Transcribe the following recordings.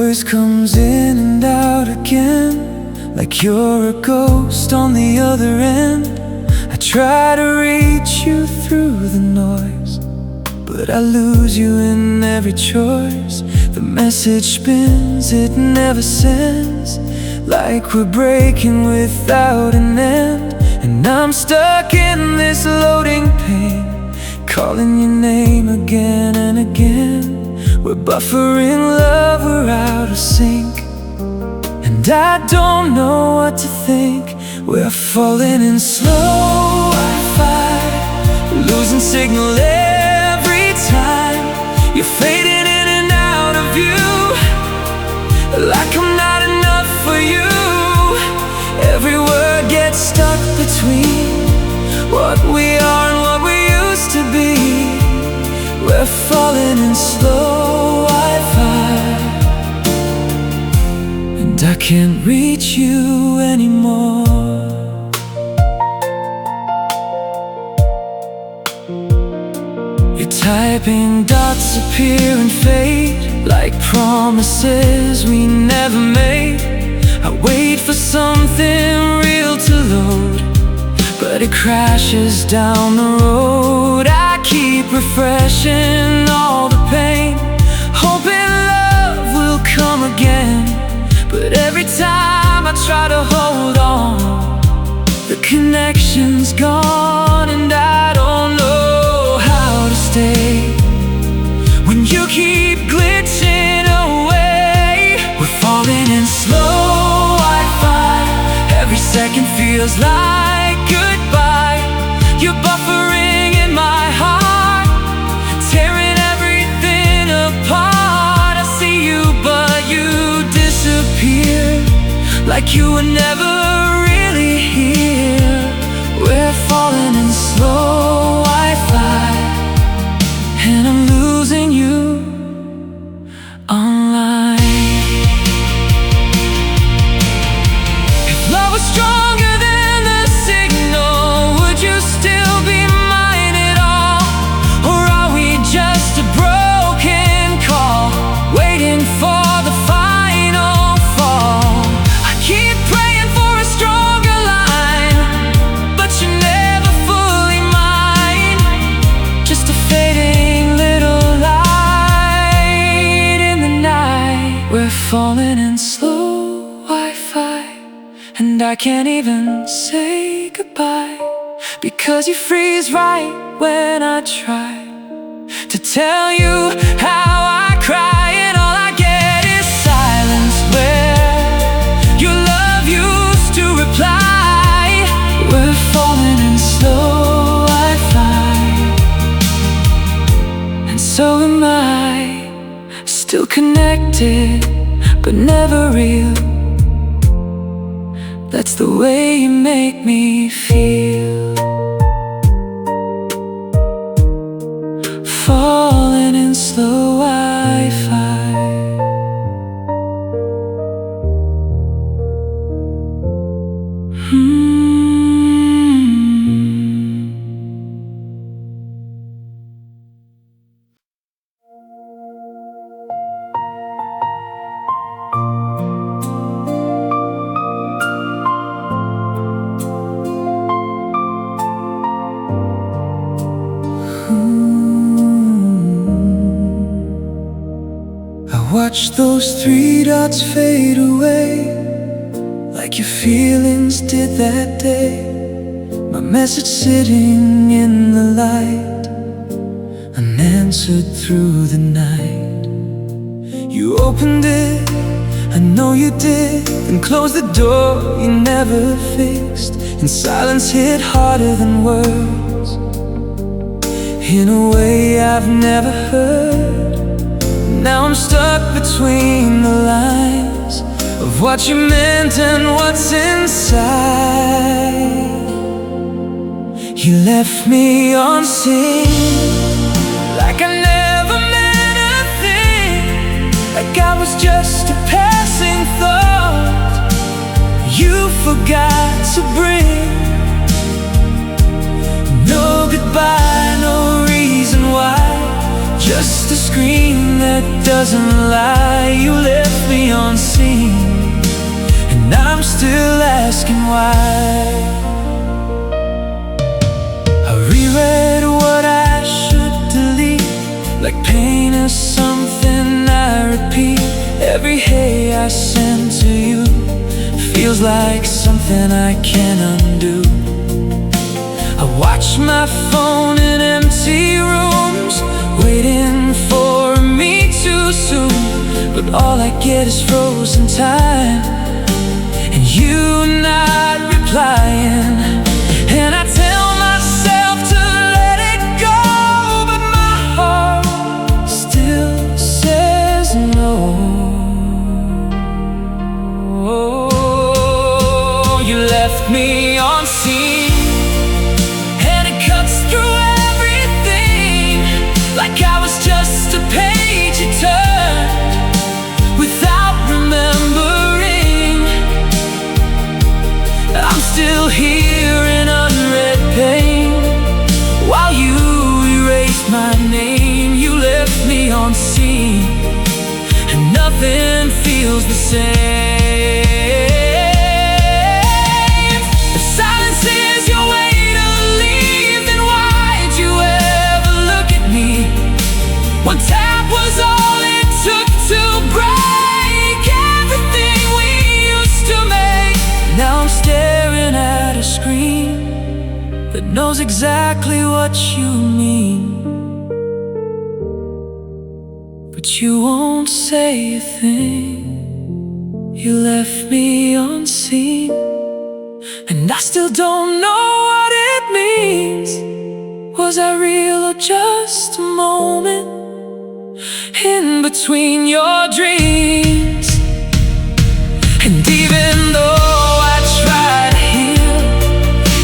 voice comes in and out again, like you're a ghost on the other end. I try to reach you through the noise, but I lose you in every choice. The message spins, it never sends, like we're breaking without an end. And I'm stuck in this loading pain, calling your name again and again. We're buffering love, we're out of sync, and I don't know what to think. We're falling in slow Wi-Fi, losing signal every time. You're fading in and out of view, like I'm not enough for you. Every word gets stuck between what we are and what we used to be. We're falling in slow Wi-Fi, and I can't reach you anymore. Your typing dots appear and fade, like promises we never made. I wait for something real to load, but it crashes down the road. I keep refreshing all the pain, hoping love will come again. But every time I try to hold on, the connection's gone, and I don't know how to stay when you keep glitching away. We're falling in slow Wi-Fi, every second feels like goodbye. You're buffering in my heart, tearing everything apart. I see you, but you disappear, like you were never really here. We're falling in slow Wi-Fi, and I'm losing you online. If love was stronger than the signal, would you still be mine at all? Or are we just a broken call, waiting for the final fall? I keep praying for a stronger line, but you're never fully mine. Just a fading little light in the night. We're falling in slow Wi-Fi, and I can't even say goodbye, because you freeze right when I try to tell you how I cry, and all I get is silence where your love used to reply. We're falling in slow Wi-Fi, and so am I. Still connected, but never real. That's the way you make me feel. Falling in slow Wi-Fi. Watch those 3 dots fade away, like your feelings did that day. My message sitting in the light, unanswered through the night. You opened it, I know you did, then closed the door you never fixed. And silence hit harder than words, in a way I've never heard. Now I'm stuck between the lines of what you meant and what's inside. You left me on scene, like I never meant a thing, like I was just a passing thought you forgot to bring. No goodbye, no reason why, just a screen that doesn't lie. You left me unseen, and I'm still asking why. I reread what I should delete, like pain is something I repeat. Every hey I send to you feels like something I can't undo. I watch my phone in empty rooms, waiting for me too soon, but all I get is frozen time, and you not replying. And I tell myself to let it go, but my heart still says no. You left me on scene, and it cuts through everything, like I was just a page you turned without remembering. I'm still here in unread pain, while you erased my name. You left me on scene, and nothing feels the same. One tap was all it took to break everything we used to make. Now I'm staring at a screen that knows exactly what you mean, but you won't say a thing. You left me unseen, and I still don't know what it means. Was I real or just a moment in between your dreams? And even though I try to heal,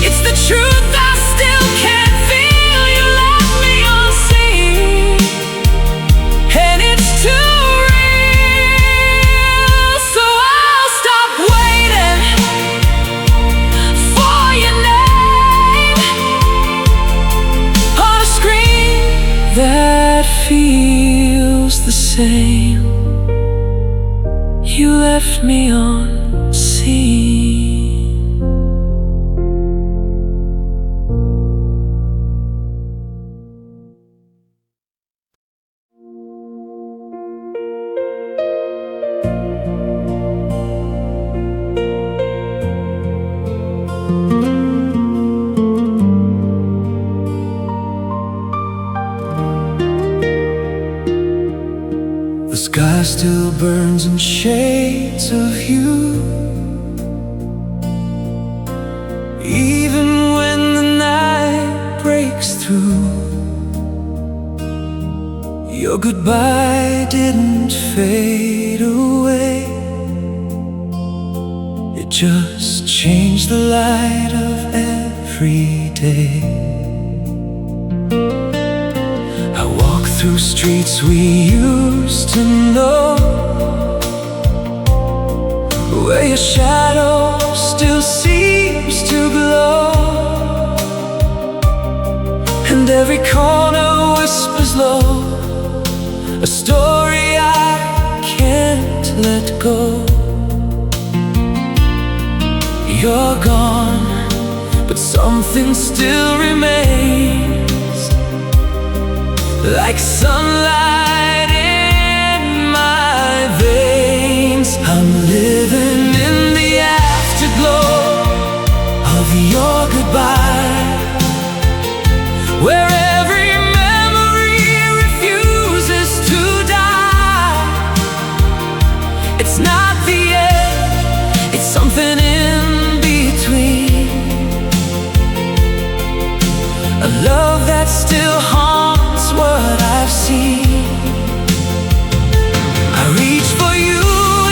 it's the truth I still can't feel. You left me unseen, and it's too real. So I'll stop waiting for your name on a screen that feels the same. You left me unseen. The sky still burns in shades of you, even when the night breaks through. Your goodbye didn't fade away, it just changed the light of every day. I walk through streets we used to know, where your shadow still seems to glow, and every corner whispers low a story I can't let go. You're gone, but something still remains, like sunlight in my veins. I'm living in the afterglow of your goodbye, where every memory refuses to die. It's not the end, it's something in between, a love that still haunts what I've seen. I reach for you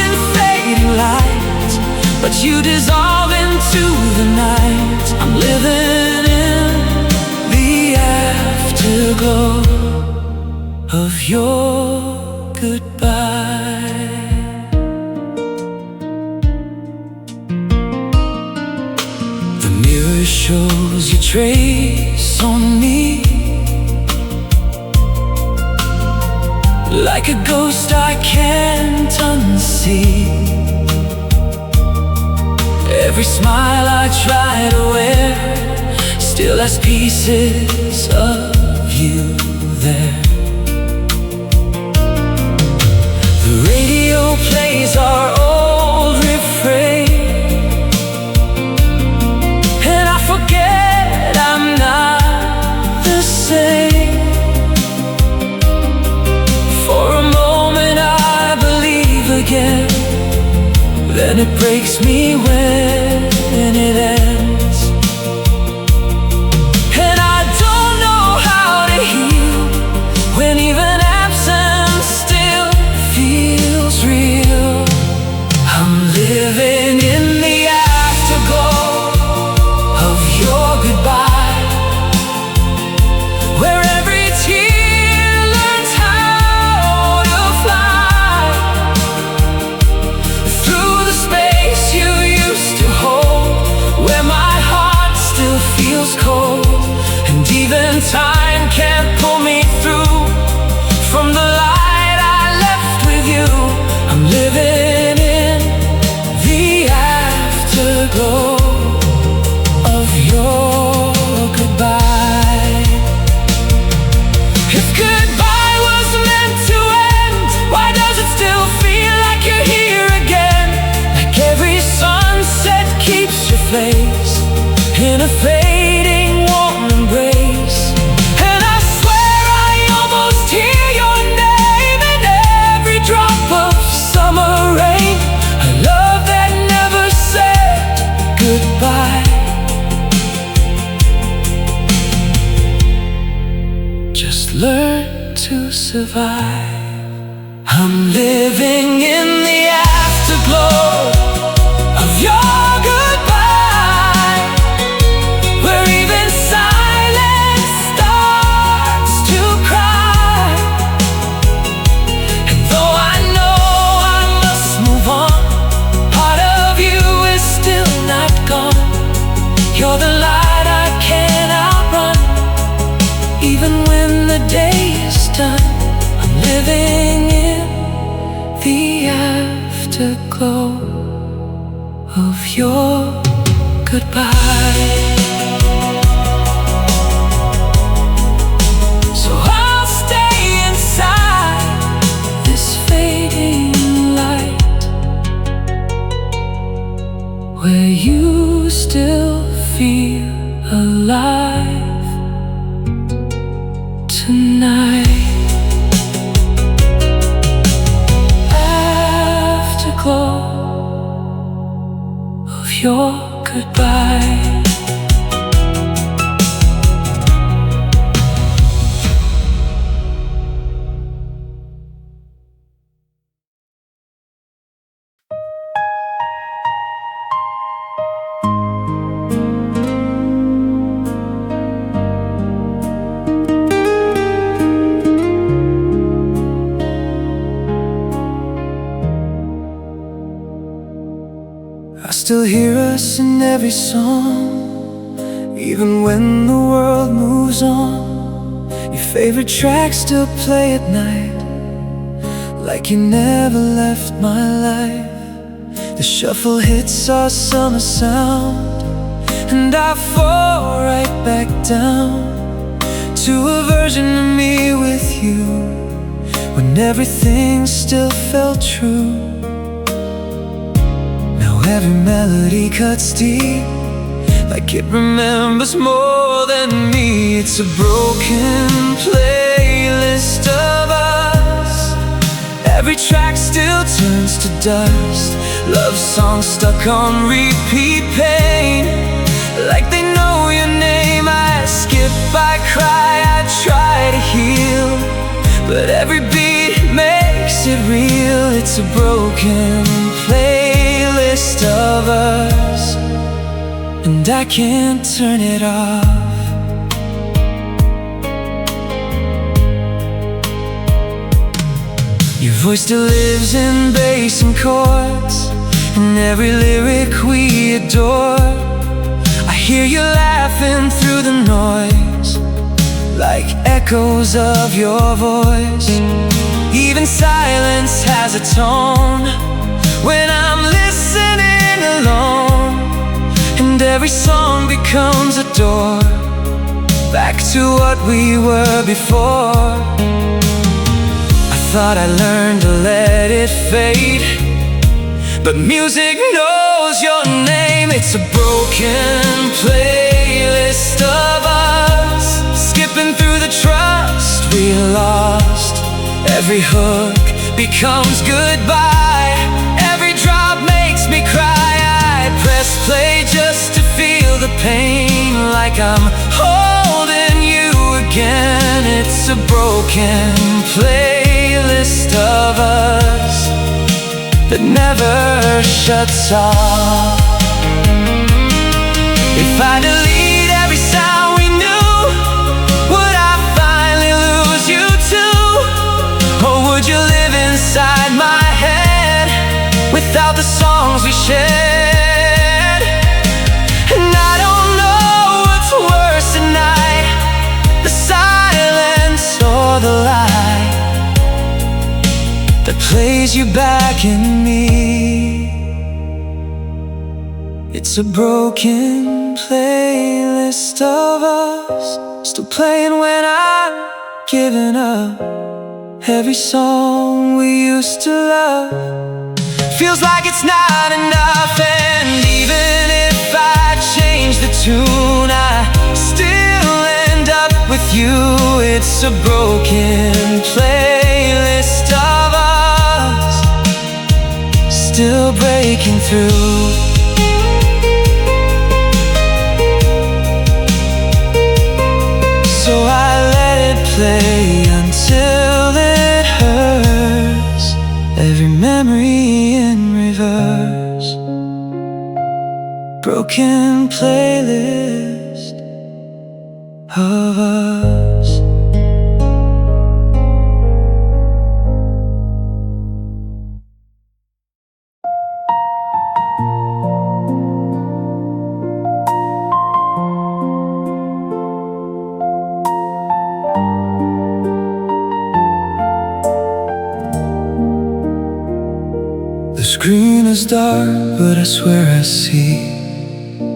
in fading light, but you dissolve into the night. I'm living in the afterglow of your goodbye. The mirror shows your trace on me, like a ghost I can't unsee. Every smile I try to wear still has pieces of you there. The radio plays our old refrain, and I forget I'm not the same. For a moment I believe again, then it breaks me when it ends. And I don't know how to heal when even absence still feels real. I'm living in the afterglow of your goodbye, where every tear learns how to fly through the space you used to hold, where my heart still feels cold, and even time can't pull me through from the light I left with you. I'm living in the afterglow of your goodbye. If goodbye was meant to end, why does it still feel like you're here again? Like every sunset keeps your face in a fading warm embrace. And I swear I almost hear your name in every drop of summer rain. A love that never said goodbye. Just learn to survive. I'm living in the afterglow of your goodbye, where even silence starts to cry. And though I know I must move on, part of you is still not gone. You're the light I can't outrun, even when the day is done. I'm living in the afterglow of your goodbye. So I'll stay inside this fading light, where you still feel alive tonight. Afterglow of your goodbye. I still hear us in every song, even when the world moves on. Your favorite tracks still play at night, like you never left my life. The shuffle hits our summer sound, and I fall right back down to a version of me with you, when everything still felt true. Every melody cuts deep, like it remembers more than me. It's a broken playlist of us. Every track still turns to dust. Love songs stuck on repeat pain, like they know your name. I skip, I cry, I try to heal, but every beat makes it real. It's a broken playlist of us, and I can't turn it off. Your voice still lives in bass and chords, in every lyric we adore. I hear you laughing through the noise, like echoes of your voice. Even silence has a tone when I'm listening alone, and every song becomes a door back to what we were before. I thought I learned to let it fade, but music knows your name. It's a broken playlist of us, skipping through the trust we lost. Every hook becomes goodbye, every drop makes me cry. I press play just to feel the pain, like I'm holding you again. It's a broken playlist of us that never shuts off. If I delete every sound we knew, would I finally lose you too? Or would you live inside my head without the songs we shared? And I don't know what's worse tonight, the silence or the lie that plays you back in me. It's a broken playlist of us, still playing when I'm giving up. Every song we used to love feels like it's not enough, and even if I change the tune, I still end up with you. It's a broken playlist of us, still breaking through. So I let it play until it hurts, every memory in reverse. Broken playlist of us. The screen is dark, but I swear I see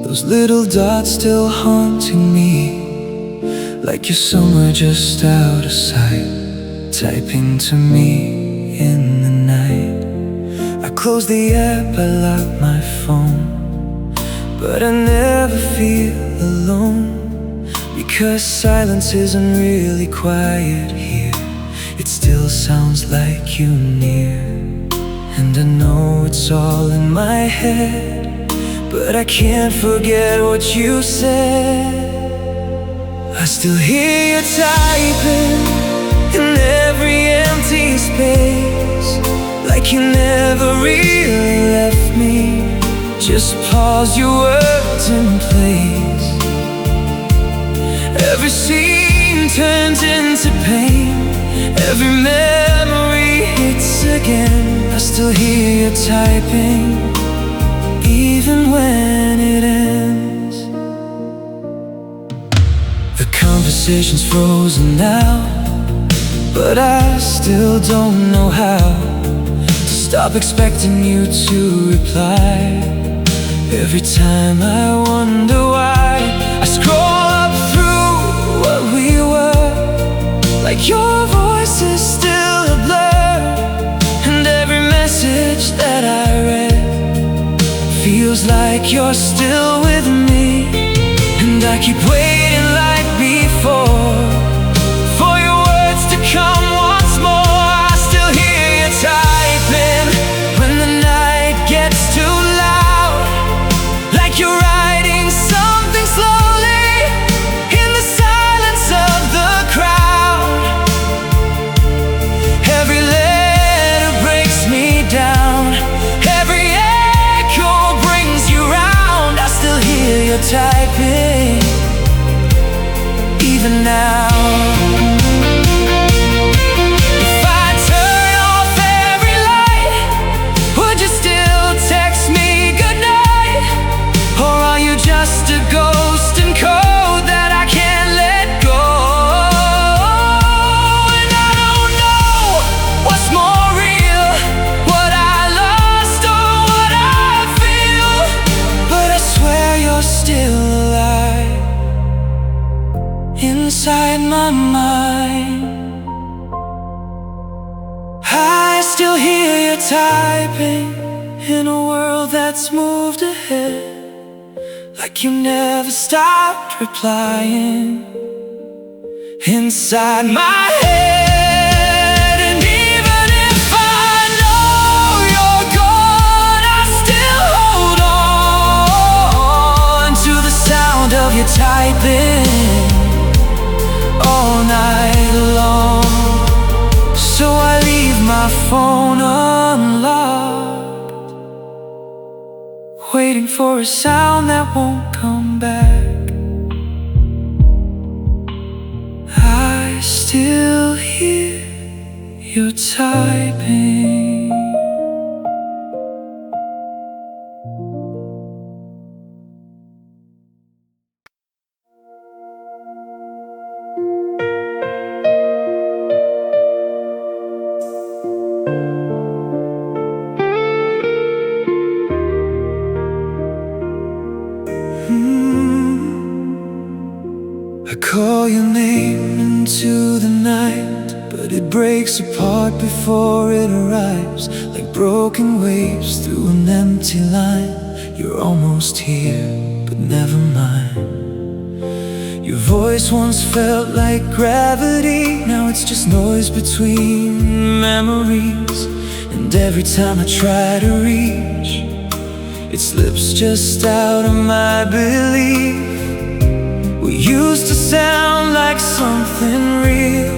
those little dots still haunting me, like you're somewhere just out of sight, typing to me in the night. I close the app, I lock my phone, but I never feel alone, because silence isn't really quiet here. It still sounds like you near. And I know it's all in my head, but I can't forget what you said. I still hear you typing in every empty space, like you never really left me. Just pause your words in place. Every scene turns into pain, every memory hits again. I still hear you typing, even when it ends. The conversation's frozen now, but I still don't know how to stop expecting you to reply. Every time I wonder why, I scroll up through what we were, like your voice is still a blur, and every message that I read feels like you're still with me. And I keep waiting like before for your words to come once more. I still hear you typing when the night gets too loud, like you're writing something slowly in the silence of the crowd. Every letter breaks me down, every echo brings you round. I still hear you typing, even now. If I turn off every light, would you still text me goodnight? Or are you just a ghost in code that I can't let go? And I don't know inside my mind. I still hear you typing in a world that's moved ahead, like you never stopped replying inside my head. And even if I know you're gone, I still hold on to the sound of you typing all night long. So I leave my phone unlocked, waiting for a sound that won't come back. I still hear you typing. I call your name into the night, but it breaks apart before it arrives, like broken waves through an empty line. You're almost here, but never mind. Your voice once felt like gravity, now it's just noise between memories. And every time I try to reach, it slips just out of my belief. We used to sound like something real.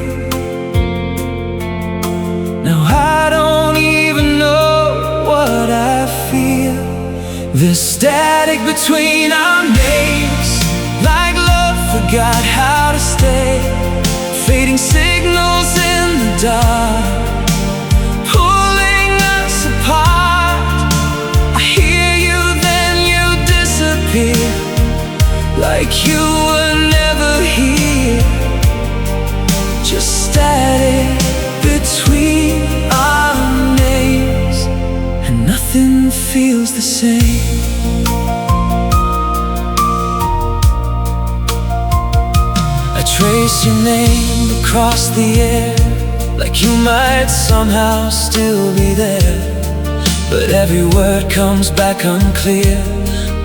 Now I don't even know what I feel. There's static between our names, like love forgot how to stay. Fading signals in the dark, pulling us apart. I hear you, then you disappear, like you were never here. Just static between our names, and nothing feels the same. I trace your name across the air, like you might somehow still be there. But every word comes back unclear,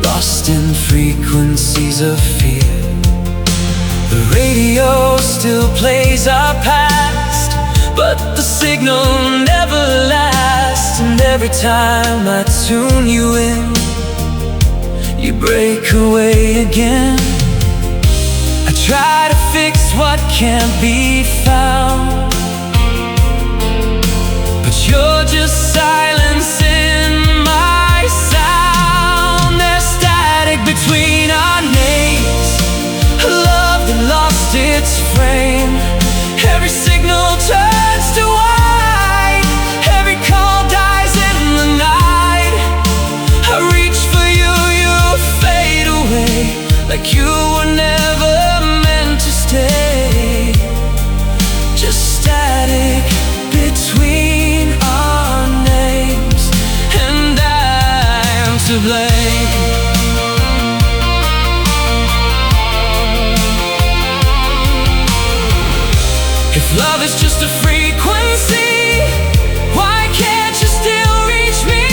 lost in frequencies of fear. The radio still plays our past, but the signal never lasts. And every time I tune you in, you break away again. I try to fix what can't be found, but you're just silence in my sound. There's static between our names, a love that lost its frame. Every signal turns to white, every call dies in the night. I reach for you, you fade away, like you were never meant to stay. Just static between our names, and I'm to blame. If love is just a frequency, why can't you still reach me?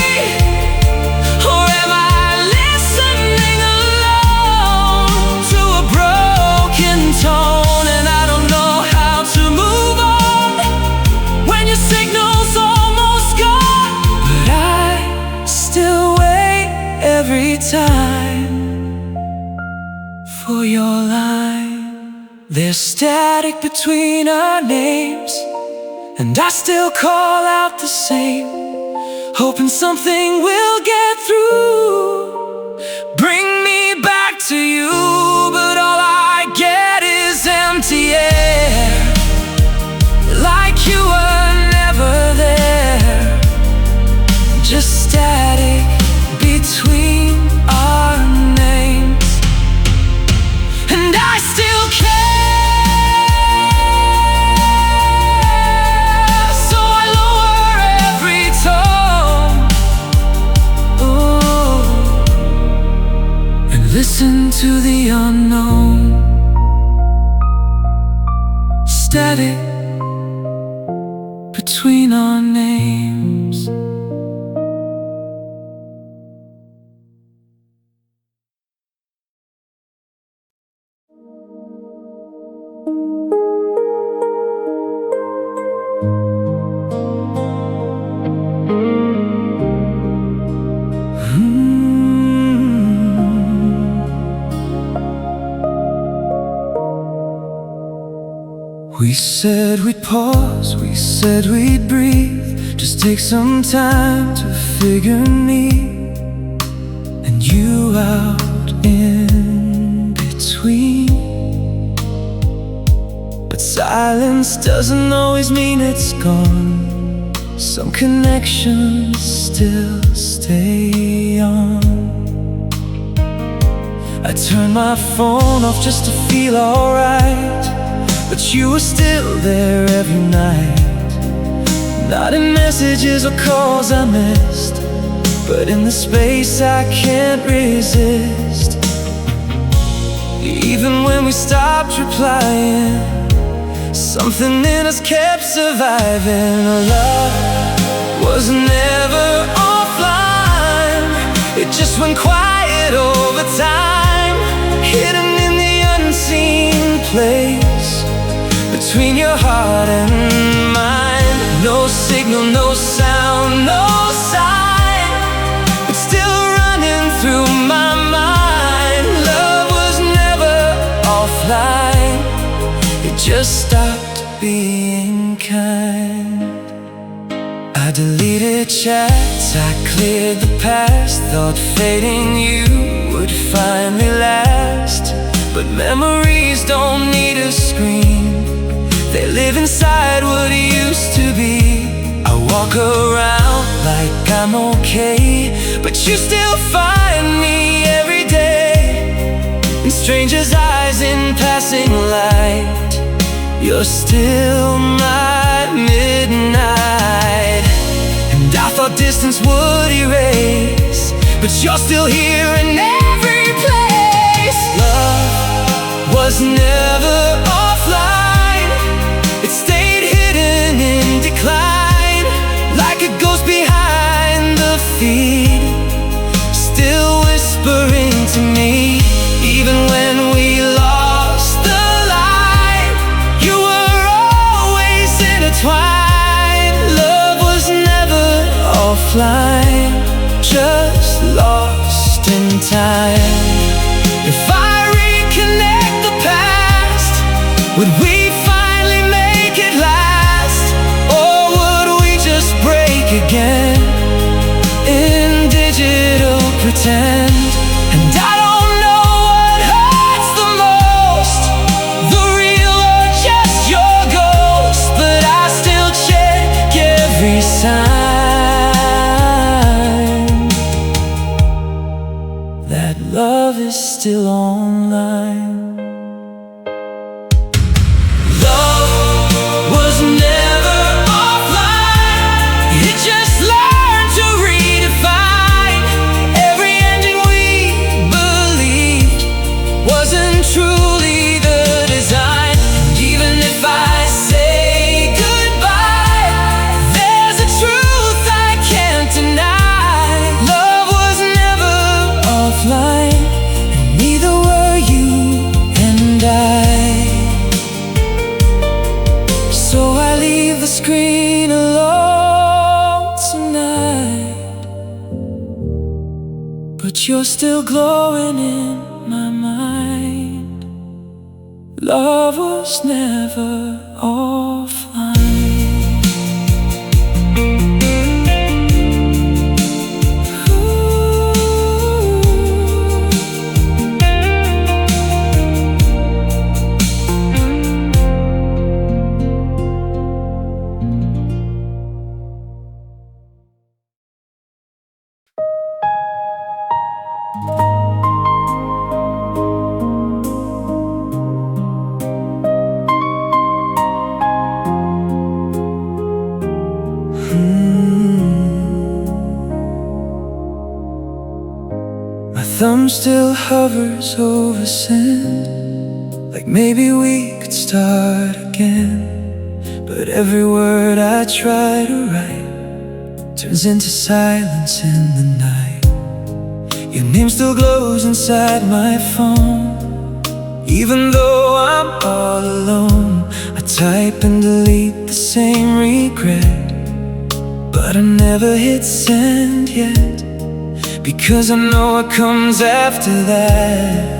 Or am I listening alone to a broken tone? And I don't know how to move on when your signal's almost gone. But I still wait every time for your line. There's static between our names, and I still call out the same, hoping something will get through. Bring me back to you, but all I get is empty air, like you were never there. Just static between our names, and I still care. Listen to the unknown. static between our names. We said we'd pause, we said we'd breathe, just take some time to figure me and you out in between. But silence doesn't always mean it's gone. Some connections still stay on. I turned my phone off just to feel alright, but you were still there every night. Not in messages or calls I missed, but in the space I can't resist. Even when we stopped replying, something in us kept surviving. Our love was never offline, it just went quiet over time, hidden in the unseen place between your heart and mine. No signal, no sound, no sign, but still running through my mind. Love was never offline, it just stopped being kind. I deleted chats, I cleared the past, thought fading you would finally last. But memories don't need a screen, they live inside what used to be. I walk around like I'm okay, but you still find me every day. In strangers' eyes, in passing light, you're still my midnight. And I thought distance would erase, but you're still here in every place. Love was never offline, it stayed hidden in decline, like a ghost behind the feed, still whispering to me. Even when we lost the light, you were always intertwined. Love was never offline, just lost in time. If I reconnect the past, would we again in digital pretend? And I don't know what hurts the most, the real or just your ghost, but I still check every sign that love is still online. Screen alone tonight, but you're still glowing in my mind. Love was never offline. Thumb still hovers over send, like maybe we could start again. But every word I try to write turns into silence in the night. Your name still glows inside my phone. Even though I'm all alone, I type and delete the same regret. But I never hit send yet, because I know what comes after that.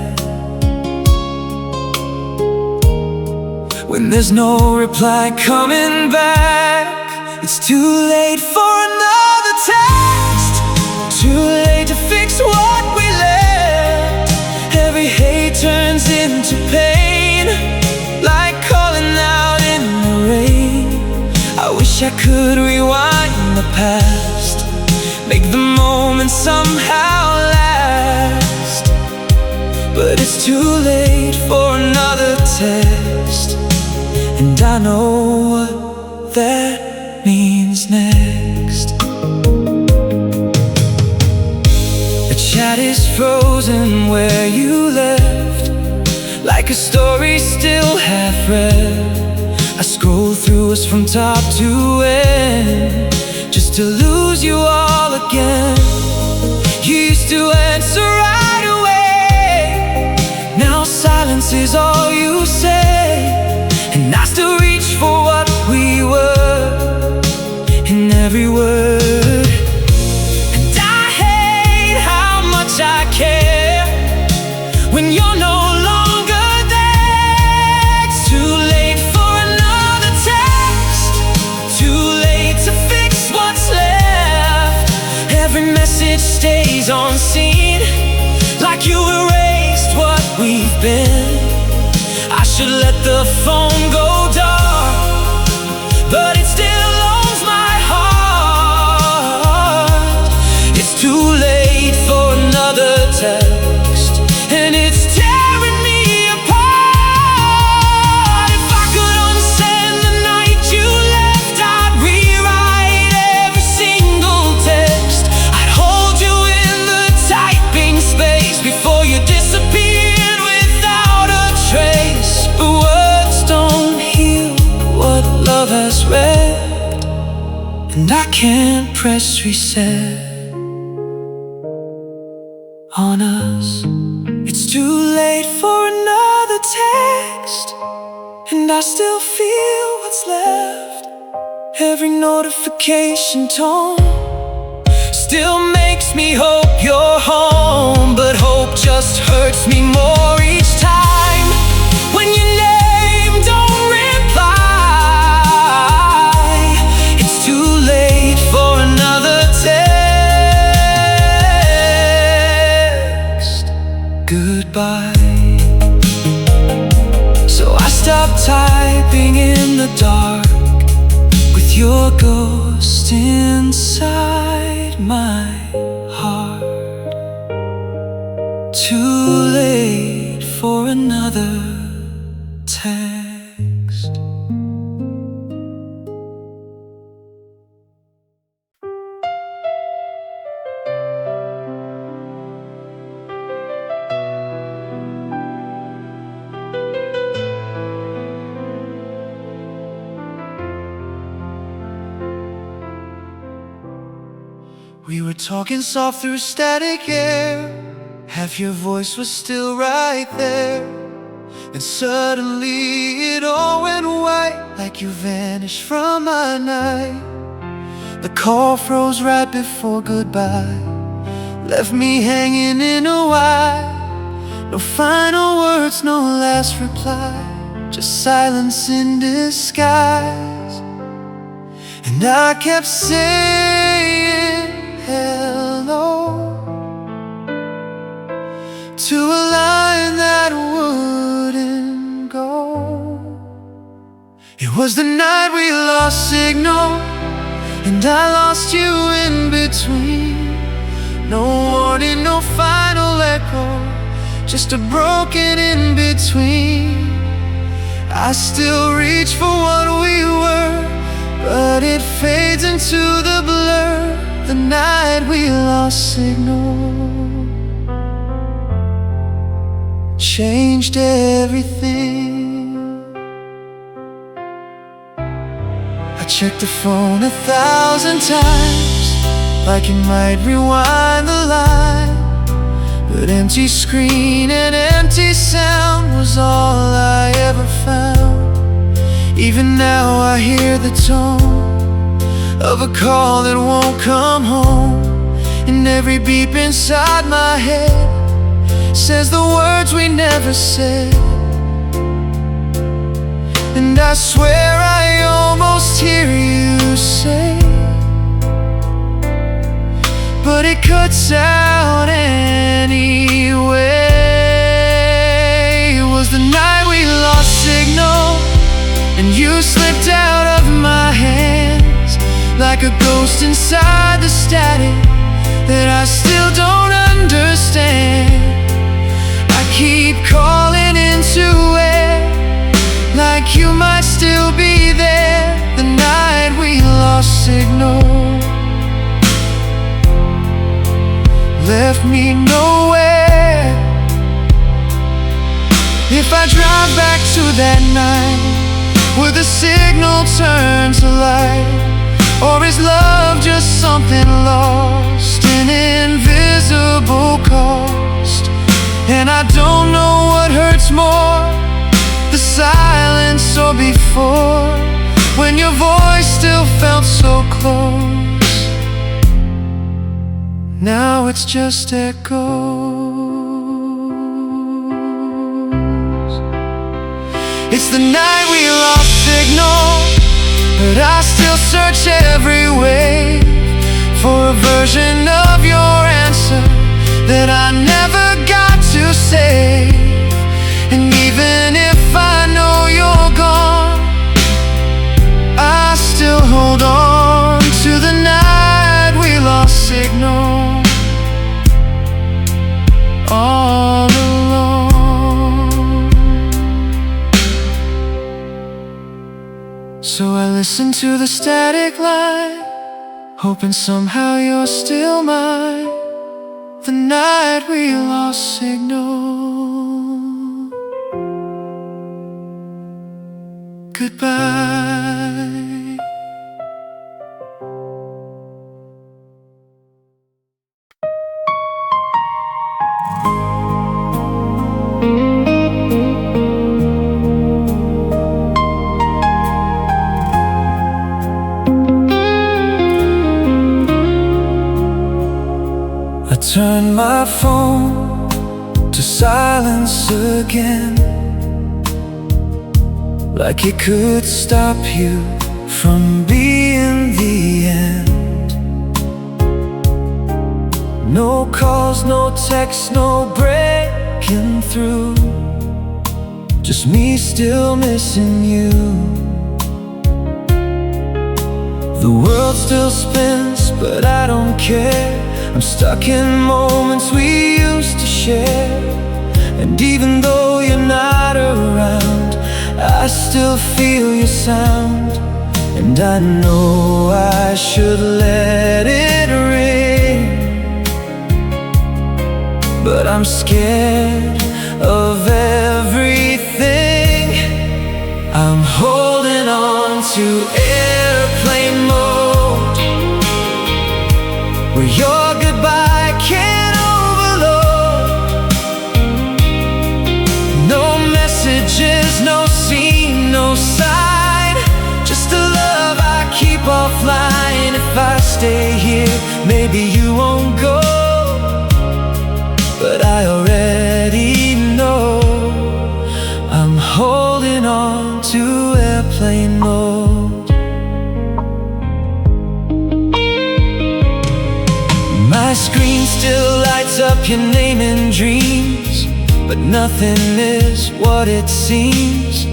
When there's no reply coming back, it's too late for another text. Too late to fix what we left. Every hate turns into pain, like calling out in the rain. I wish I could rewind the past, make the moment somehow last. But it's too late for another text, and I know what that means next. The chat is frozen where you left, like a story still half read. I scroll through us from top to end, just to lose you all again. You used to answer right away, now silence is all you say. And I still reach for what we were in every word. And I hate how much I care when you're no longer there. It's too late for another text, too late to fix what's left. Every message stays on scene, like you erased what we've been. I should let the phone go dark, but it still owns my heart. It's too late for another text, and it's tearing me apart. If I could unsend the night you left, I'd rewrite every single text. I'd hold you in the typing space before you disappeared without a trace. But words don't heal what love has wrecked, and I can't press reset on us. It's too late for another text, and I still feel what's left. Every notification tone still makes me hope you're home, but hope just hurts me more each time when your name don't reply. It's too late for another text. Goodbye. So I stopped typing in the dark, with your ghost inside my heart. Too late for another text. We were talking soft through static air, half your voice was still right there. And suddenly it all went white, like you vanished from my night. The call froze right before goodbye, left me hanging in a while. No final words, no last reply, just silence in disguise. And I kept saying hello to a line that wouldn't go. It was the night we lost signal, and I lost you in between. No warning, no final echo, just a broken in between. I still reach for what we were, but it fades into the blur. The night we lost signal. changed everything. I checked the phone 1,000 times, like it might rewind the line, but empty screen and empty sound was all I ever found. Even now I hear the tone of a call that won't come home, and every beep inside my head says the words we never said. And I swear I almost hear you say, but it cuts out anyway. It was the night we lost signal, and you slipped out of my hands like a ghost inside the static that I still don't understand. I keep calling into air, like you might still be there. The night we lost signal left me nowhere. If I drive back to that night, would the signal turn to light? Or is love just something lost, an invisible cost? And I don't know what hurts more, the silence or before, when your voice still felt so close. Now it's just echoes. It's the night we lost signal, but I still search every way for a version of your answer that I never got to say. And even if I know you're gone, I still hold on to the night we lost signal all alone. So I listen to the static line, hoping somehow you're still mine. The night we lost signal. Goodbye. I turned my phone to silence again, like it could stop you from being the end. No calls, no texts, no breaking through, just me still missing you. The world still spins, but I don't care. I'm stuck in moments we used to share, and even though you're not around, I still feel your sound. And I know I should let it ring, but I'm scared of everything. I'm holding on to airplane mode, where your goodbye can't overload. No messages, no scene, no sign, just a love I keep offline. If I stay here, maybe you won't go, but I already know. I'm holding on to airplane mode. My screen still lights up your name in dreams, but nothing is what it seems.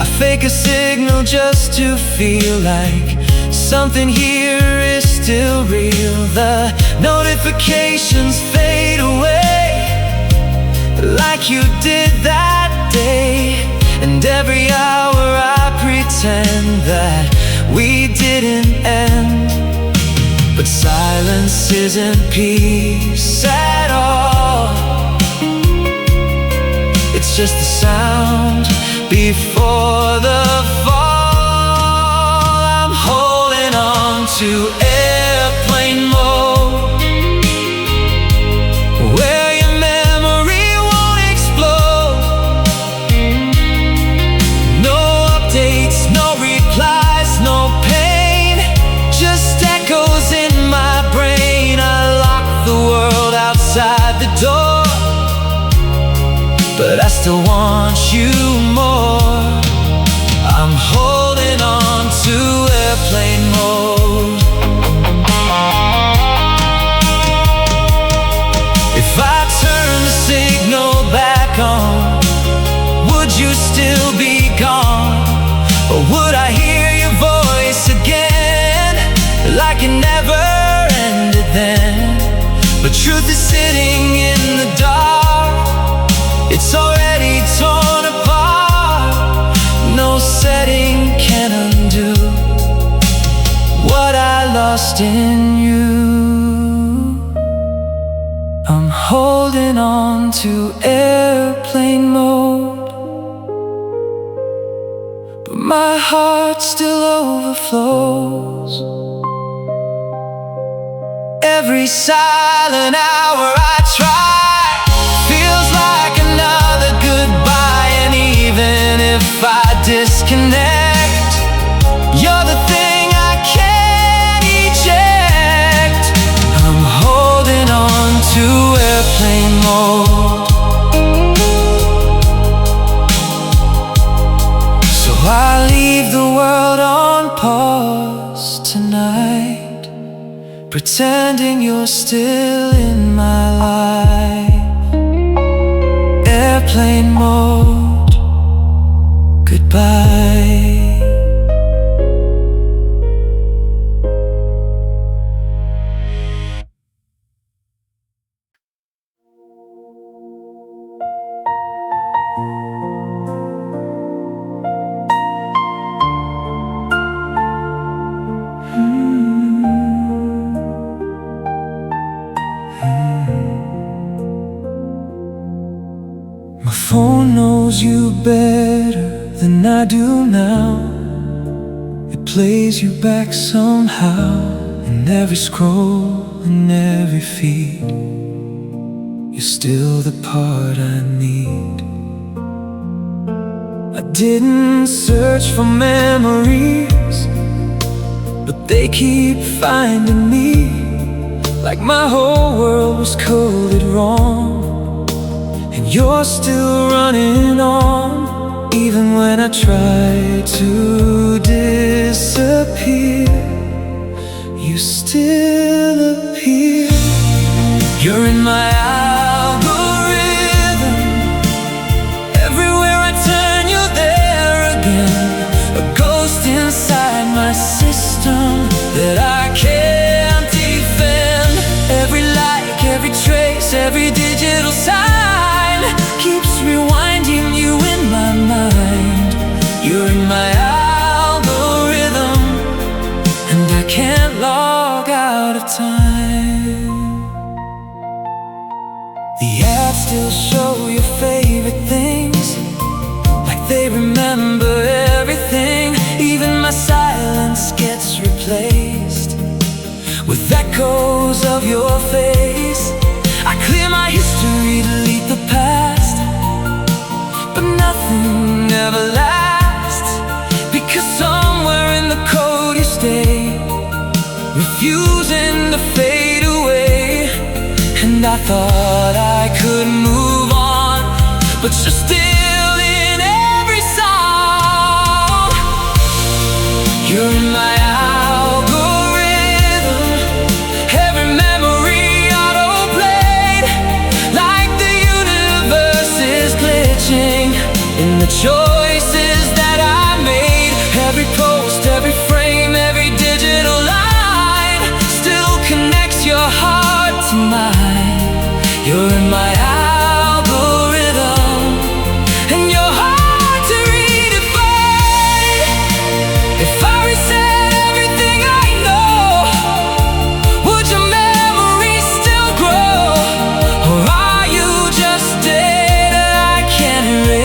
I fake a signal just to feel like something here is still real. The notifications fade away, like you did that day. And every hour I pretend that we didn't end, but silence isn't peace at all. It's just the sound before the fall. I'm holding on to airplane mode, where your memory won't explode. No updates, no replies, no pain, just echoes in my brain. I lock the world outside the door, but I still want you more. I'm holding on to airplane mode. If I turn the signal back on, would you still be gone? Or would I hear your voice again, like it never ended then? But truth is sitting in the dark, it's already torn apart. No setting can undo what I lost in you. I'm holding on to airplane mode, but my heart still overflows. Every silent hour I try feels like another goodbye, and even if I disconnect, you're the thing I can't eject. I'm holding on to airplane mode, so I leave the world on pause tonight, pretending you're still in my life. Airplane mode, goodbye. My phone knows you better than I do now. It plays you back somehow, in every scroll, in every feed. You're still the part I need. I didn't search for memories, but they keep finding me, like my whole world was coded wrong. And you're still running on, even when I try to disappear, you still appear. You're in my algorithm, everywhere I turn you're there again. A ghost inside my system that I can't defend. Every like, every trace, every digital sign keeps rewinding you in my mind. You're in my algorithm, and I can't log out of time. The apps still show your favorite things, like they remember everything. Even my silence gets replaced with echoes of your face. I clear my history, delete the past, but nothing ever lasts, because somewhere in the code you stay, refusing to fade away. And I thought I could move on, but you're still in every song. You're in my algorithm, every memory auto-played, like the universe is glitching in the choices that I made. Every post, every frame, every digital line still connects your heart to mine. You're in my algorithm, and you're hard to redefine. If I reset everything I know, would your memory still grow? Or are you just dead and I can't erase?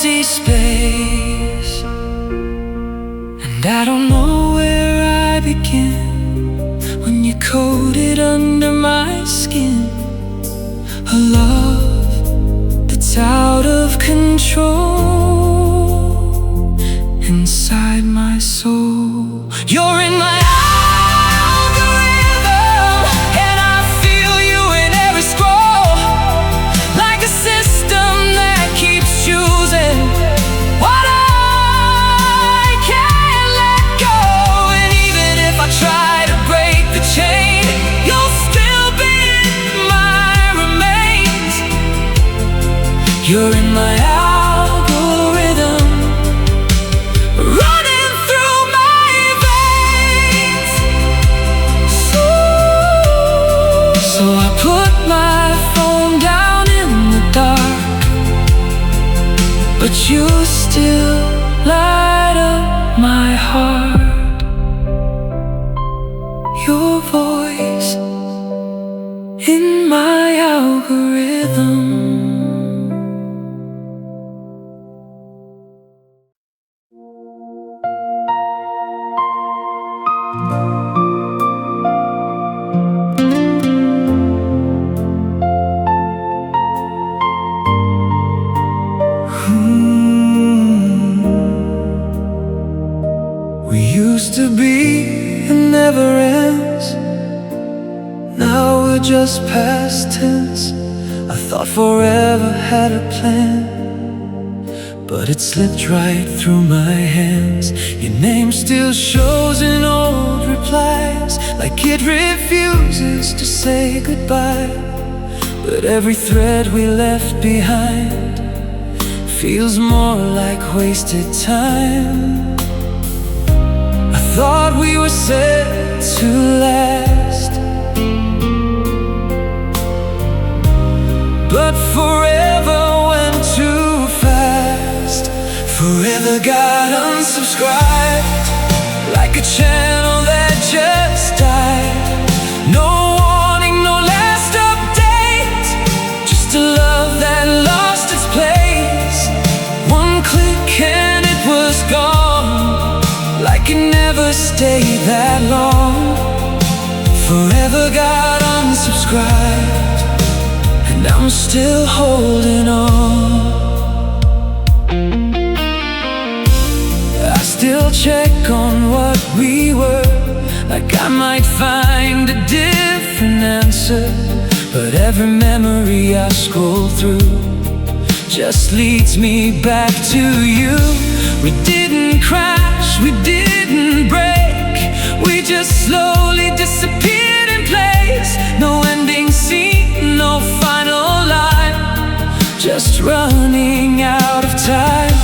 empty space, and I don't know where I begin when you're coated under my skin. A love that's out of control inside my soul. You're in my algorithm, and I feel you in every scroll, like a system that keeps choosing what I can't let go. And even if I try to break the chain, you'll still be in my remains. You're in my algorithm, running through my veins. So I put my phone down in the dark, but you still light up my heart. Your voice in my algorithm. We used to be, it never ends. Now we're just past tense. I thought forever had a plan, but it slipped right through my hands. Your name still shows in old replies, like it refuses to say goodbye. But every thread we left behind feels more like wasted time. I thought we were set to last, but forever went too fast. Forever got unsubscribed, like a channel that just died. No warning, no last update, just a love that lost its place. One click and it was gone, like it never stayed that long. Forever got unsubscribed, and I'm still holding on. I still check on what we were, like I might find a different answer. But every memory I scroll through just leads me back to you. We didn't crash, we didn't break, we just slowly disappeared in place. No ending scene, no final line, just running out of time.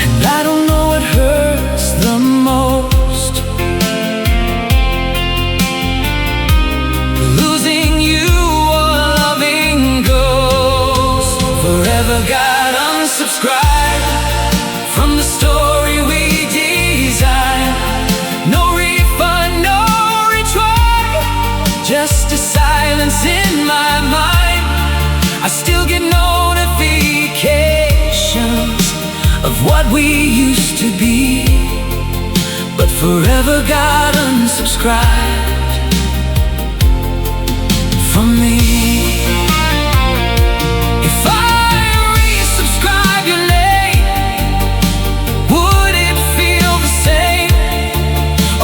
And I don't know what hurts the most, losing you or loving ghosts. Forever got unsubscribed from the story we designed. No refund, no retry, just a silence in my mind. I still get notifications of what we used to be, but forever got unsubscribed from me. If I resubscribe your name, would it feel the same?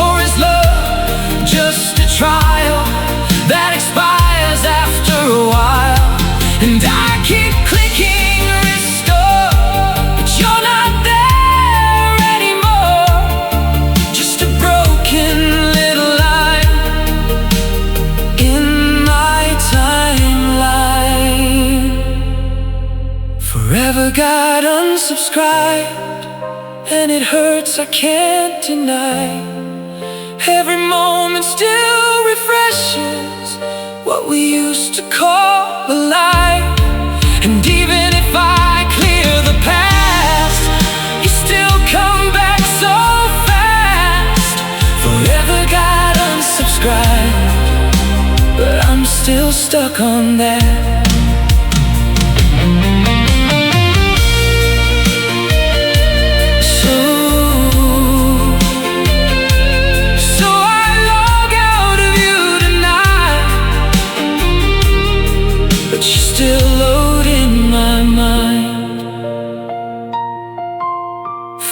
Or is love just a trial that expires after a while? And I keep clicking restore, but you're not there anymore. Just a broken little line in my timeline. Forever got unsubscribed, and it hurts, I can't deny. Every moment still refreshes what we used to call alive. And even if I clear the past, you still come back so fast. Forever got unsubscribed, but I'm still stuck on that.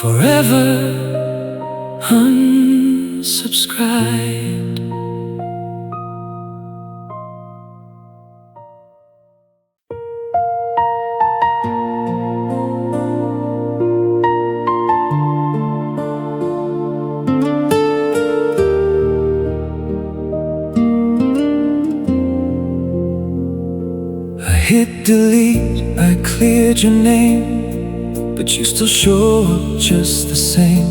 forever unsubscribed. I hit delete, I cleared your name, but you still show up just the same,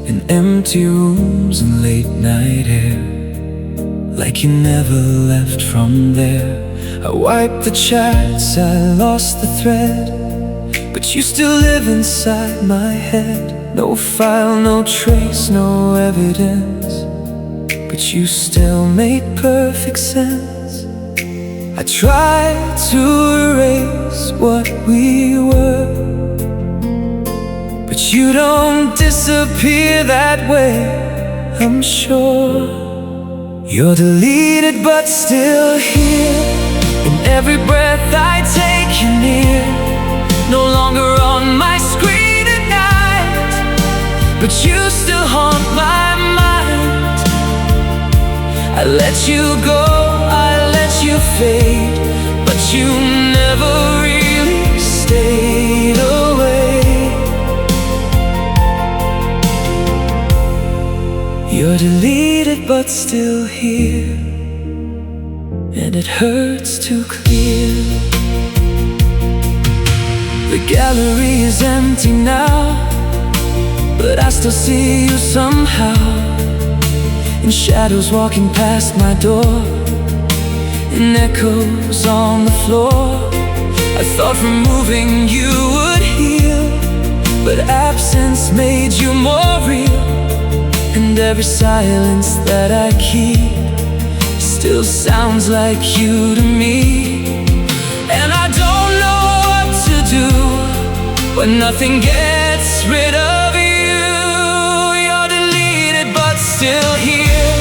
in empty rooms and late night air, like you never left from there. I wiped the chats, I lost the thread, but you still live inside my head. No file, no trace, no evidence, but you still made perfect sense. I tried to erase what we were, but you don't disappear that way, I'm sure. You're deleted but still here, in every breath I take you near. No longer on my screen at night, but you still haunt my mind. I let you go, I let you fade, but you never really stayed away. You're deleted but still here, and it hurts to clear. The gallery is empty now, but I still see you somehow, in shadows walking past my door, in echoes on the floor. I thought removing you would heal, but absence made you more real. And every silence that I keep still sounds like you to me. And I don't know what to do when nothing gets rid of you. You're deleted but still here,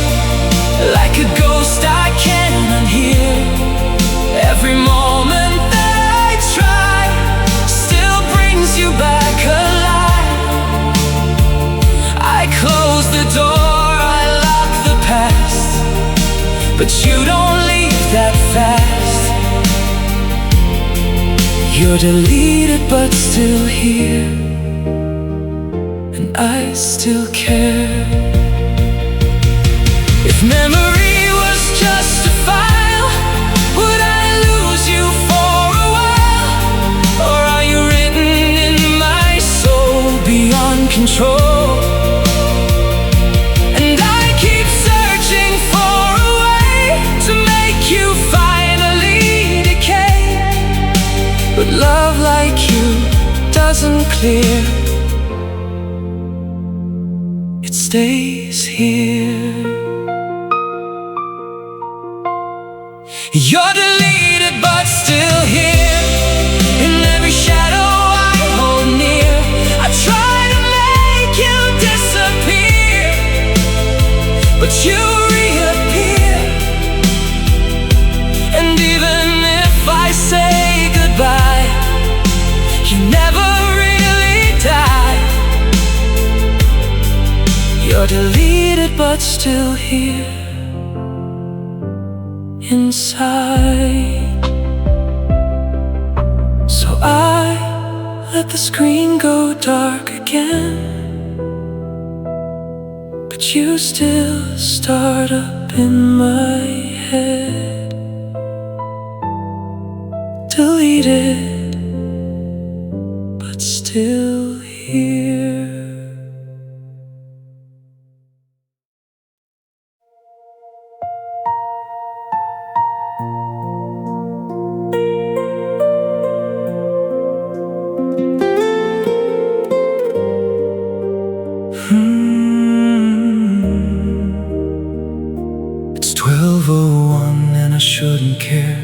like a ghost I can't unhear. Every moment that I try still brings you back alive. I close the door, I lock the past, but you don't leave that fast. You're deleted but still here, and I still care. If memory was just a file, would I lose you for a while? Or are you written in my soul beyond control? And I keep searching for a way to make you finally decay, but love like you doesn't clear, it stays here. You're deleted but still here, in every shadow I hold near. I try to make you disappear, but you reappear. And even if I say goodbye, you never really die. You're deleted but still here, inside. So I let the screen go dark again, but you still start up in my head. Deleted but still here. It's 12:01 and I shouldn't care,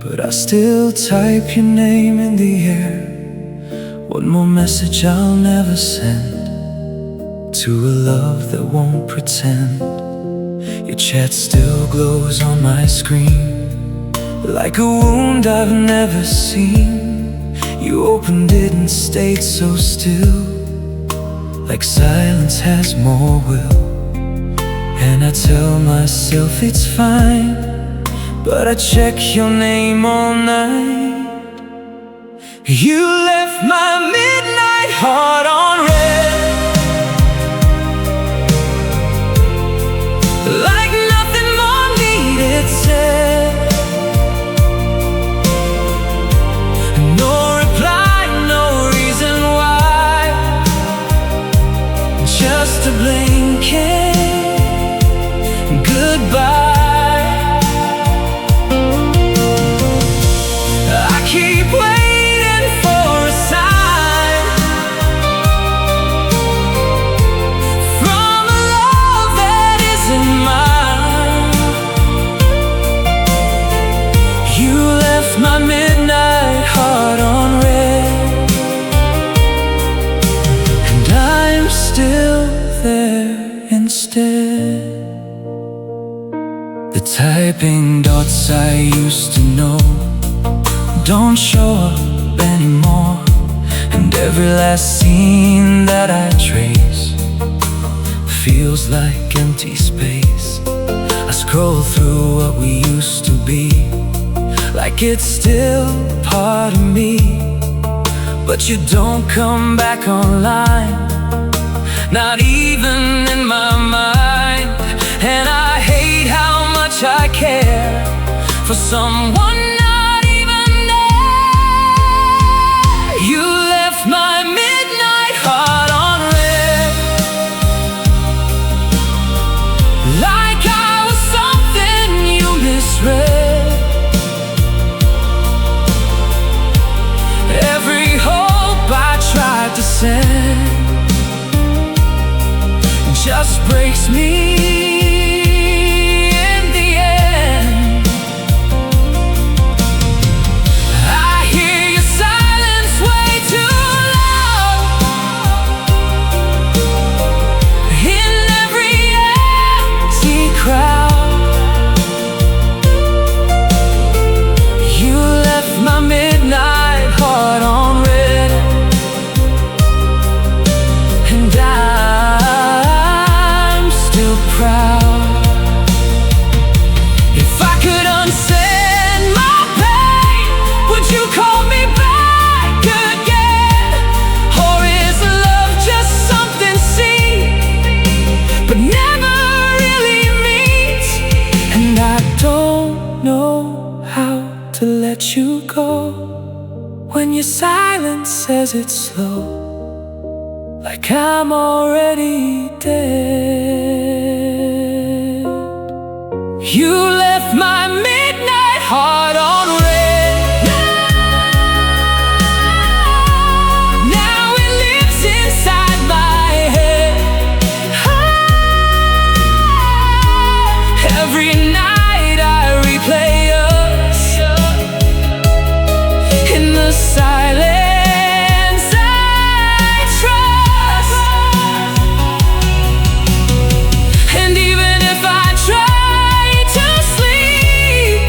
but I still type your name in the air. One more message I'll never send, to a love that won't pretend. Your chat still glows on my screen, like a wound I've never seen. You opened it and stayed so still, like silence has more will. And I tell myself it's fine, but I check your name all night. You left my midnight heart on red, like nothing more needed said. No reply, no reason why, just a blanket goodbye. I keep waiting for a sign from a love that isn't mine. You left my midnight heart on red, and I'm still there instead. The typing dots I used to know don't show up anymore, and every last scene that I trace feels like empty space. I scroll through what we used to be, like it's still part of me, but you don't come back online, not even in my mind. And I hate how much I care for someone not even there. You left my midnight heart on red, like I was something you misread. Every hope I tried to send just breaks me. You go when your silence says it's slow, like I'm already dead. You left my midnight heart on red, now it lives inside my head. Every night I replay silence I trust, and even if I try to sleep,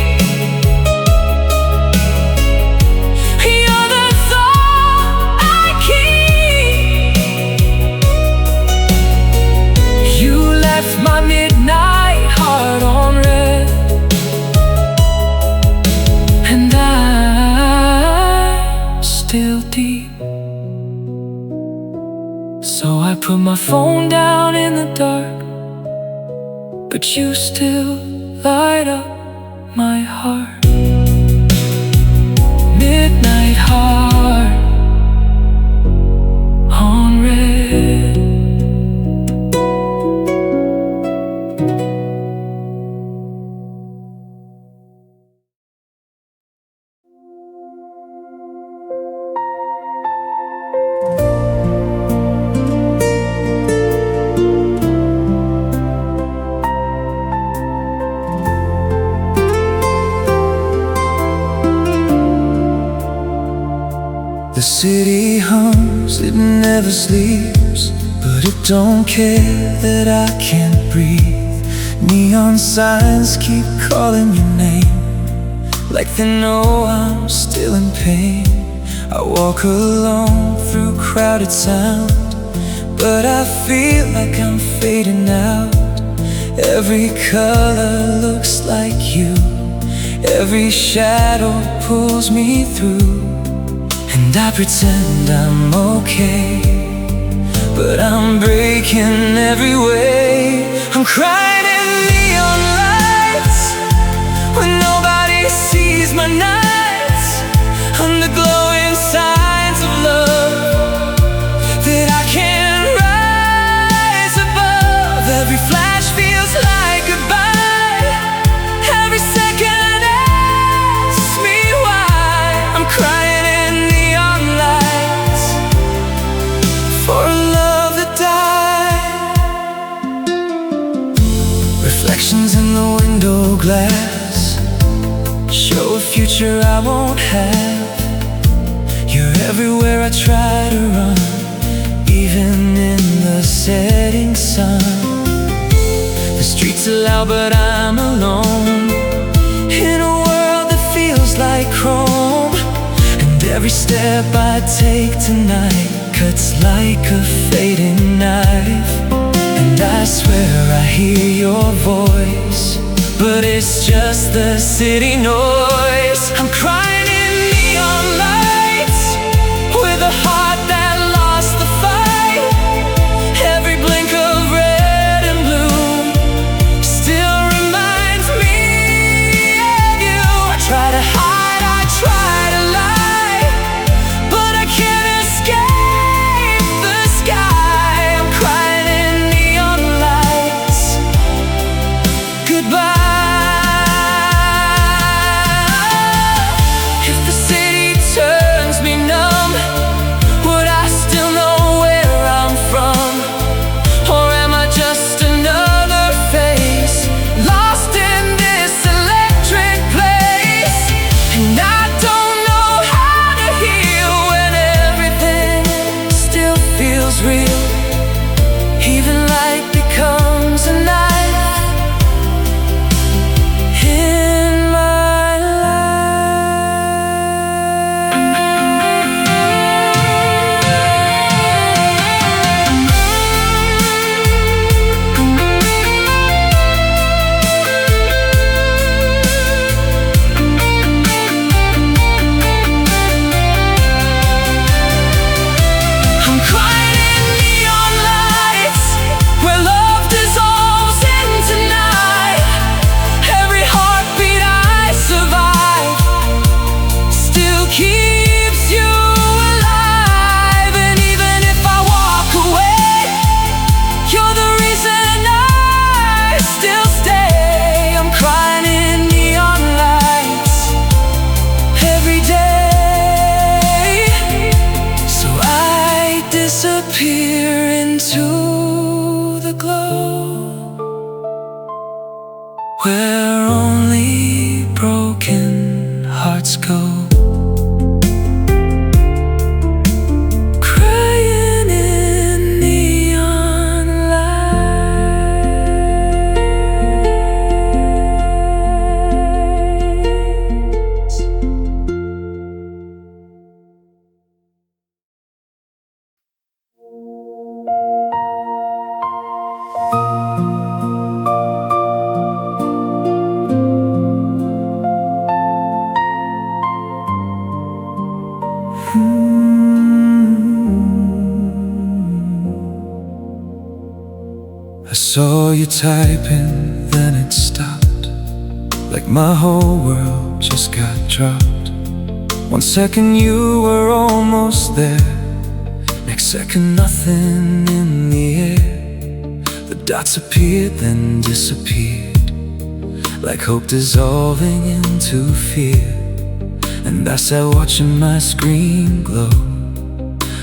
you're the thought I keep. You left my midnight heart on red, and still deep. So I put my phone down in the dark, but you still light up my heart. Midnight heart on red. The city hums, it never sleeps, but it don't care that I can't breathe. Neon signs keep calling your name, like they know I'm still in pain. I walk alone through crowded sound, but I feel like I'm fading out. Every color looks like you, every shadow pulls me through. And I pretend I'm okay, but I'm breaking every way. I'm crying in neon lights when nobody sees my nights, under glowing signs of love that I can't rise above. Every flash feels like goodbye, every second asks me why. I'm crying in neon lights for a love that died. Reflections in the window glass show a future I won't have. You're everywhere I try to run, even in the setting sun. The streets are loud but I'm alone, in a world that feels like chrome. And every step I take tonight cuts like a fading knife. And I swear I hear your voice, but it's just the city noise. I'm crying in neon lights with a heart that lost the fight. Every blink of red and blue still reminds me of you. I try to hide, I try to lie, but I can't escape the sky. I'm crying in neon lights. Goodbye. Where only broken hearts go, crying in neon lights. I saw you typing, then it stopped, like my whole world just got dropped. 1 second you were almost there, next second nothing in the air. The dots appeared then disappeared, like hope dissolving into fear. And I sat watching my screen glow,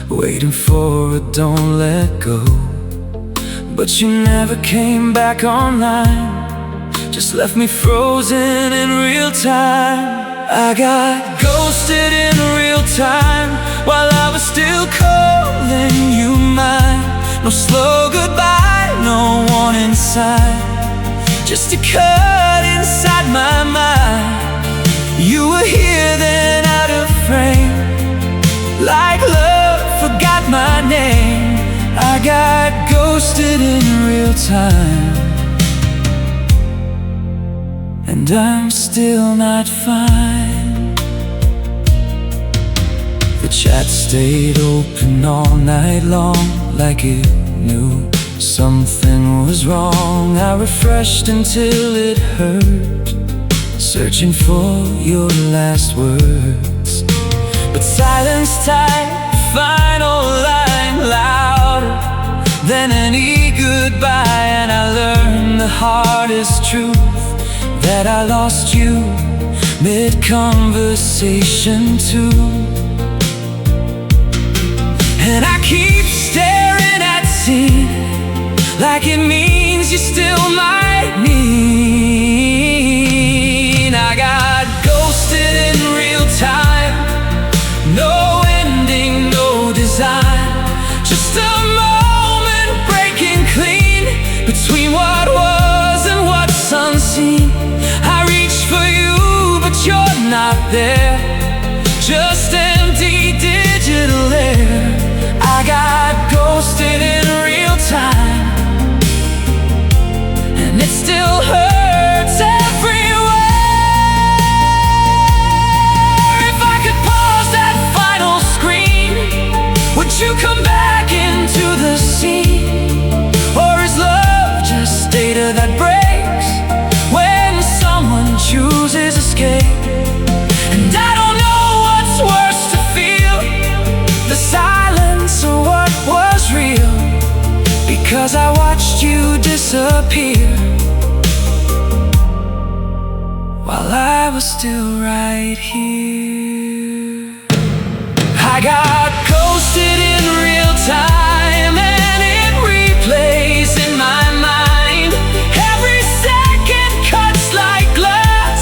waiting for a don't let go. But you never came back online, just left me frozen in real time. I got ghosted in real time, while I was still calling you mine. No slow goodbye, no warning sign, just a cut inside my mind. You were here then out of frame, like love forgot my name. I got ghosted in real time, and I'm still not fine. The chat stayed open all night long, like it knew something was wrong. I refreshed until it hurt, searching for your last words. But silence typed the final line louder than any goodbye. And I learned the hardest truth, that I lost you mid-conversation too. And I keep staring at Seen, like it means you still might mean. I got ghosted in real time, no ending, no design, just a moment breaking clean between what was and what's unseen. I reach for you, but you're not there, just empty digital air. I got ghosted in real time, and it still hurts everywhere. If I could pause that final screen, would you come back into the scene? Or is love just data that breaks when someone chooses escape? And I don't know what's worse to feel, the silence or what was real, because I watched you disappear while I was still right here. I got ghosted in real time, and it replays in my mind. Every second cuts like glass,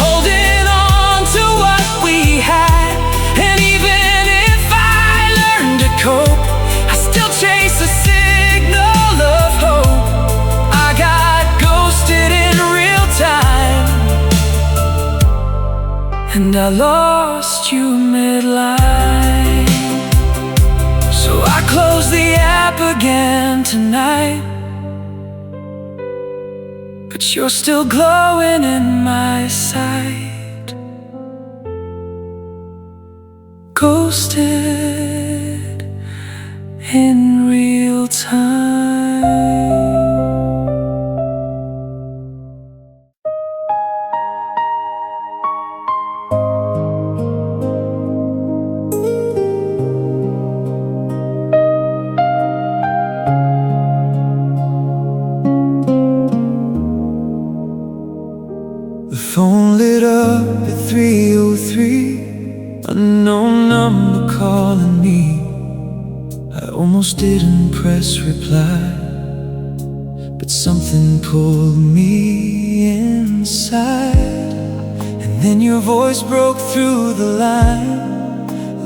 holding on to what we had. And even if I learn to cope, I still chase a signal of hope. I got ghosted in real time, and I lost you midline. So I close the app again tonight, but you're still glowing in my sight. Ghosted in real time. The phone lit up at 3:03, unknown number calling me. I almost didn't press reply, but something pulled me inside. And then your voice broke through the line,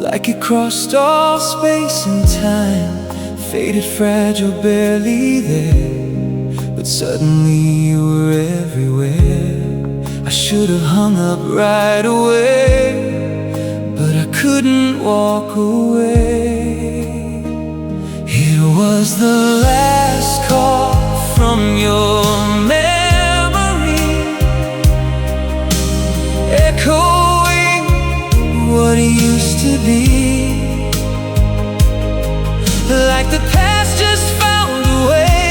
like it crossed all space and time. Faded, fragile, barely there, but suddenly you were everywhere. I should have hung up right away, but I couldn't walk away. It was the last call from your memory, echoing what it used to be. Like the past just found a way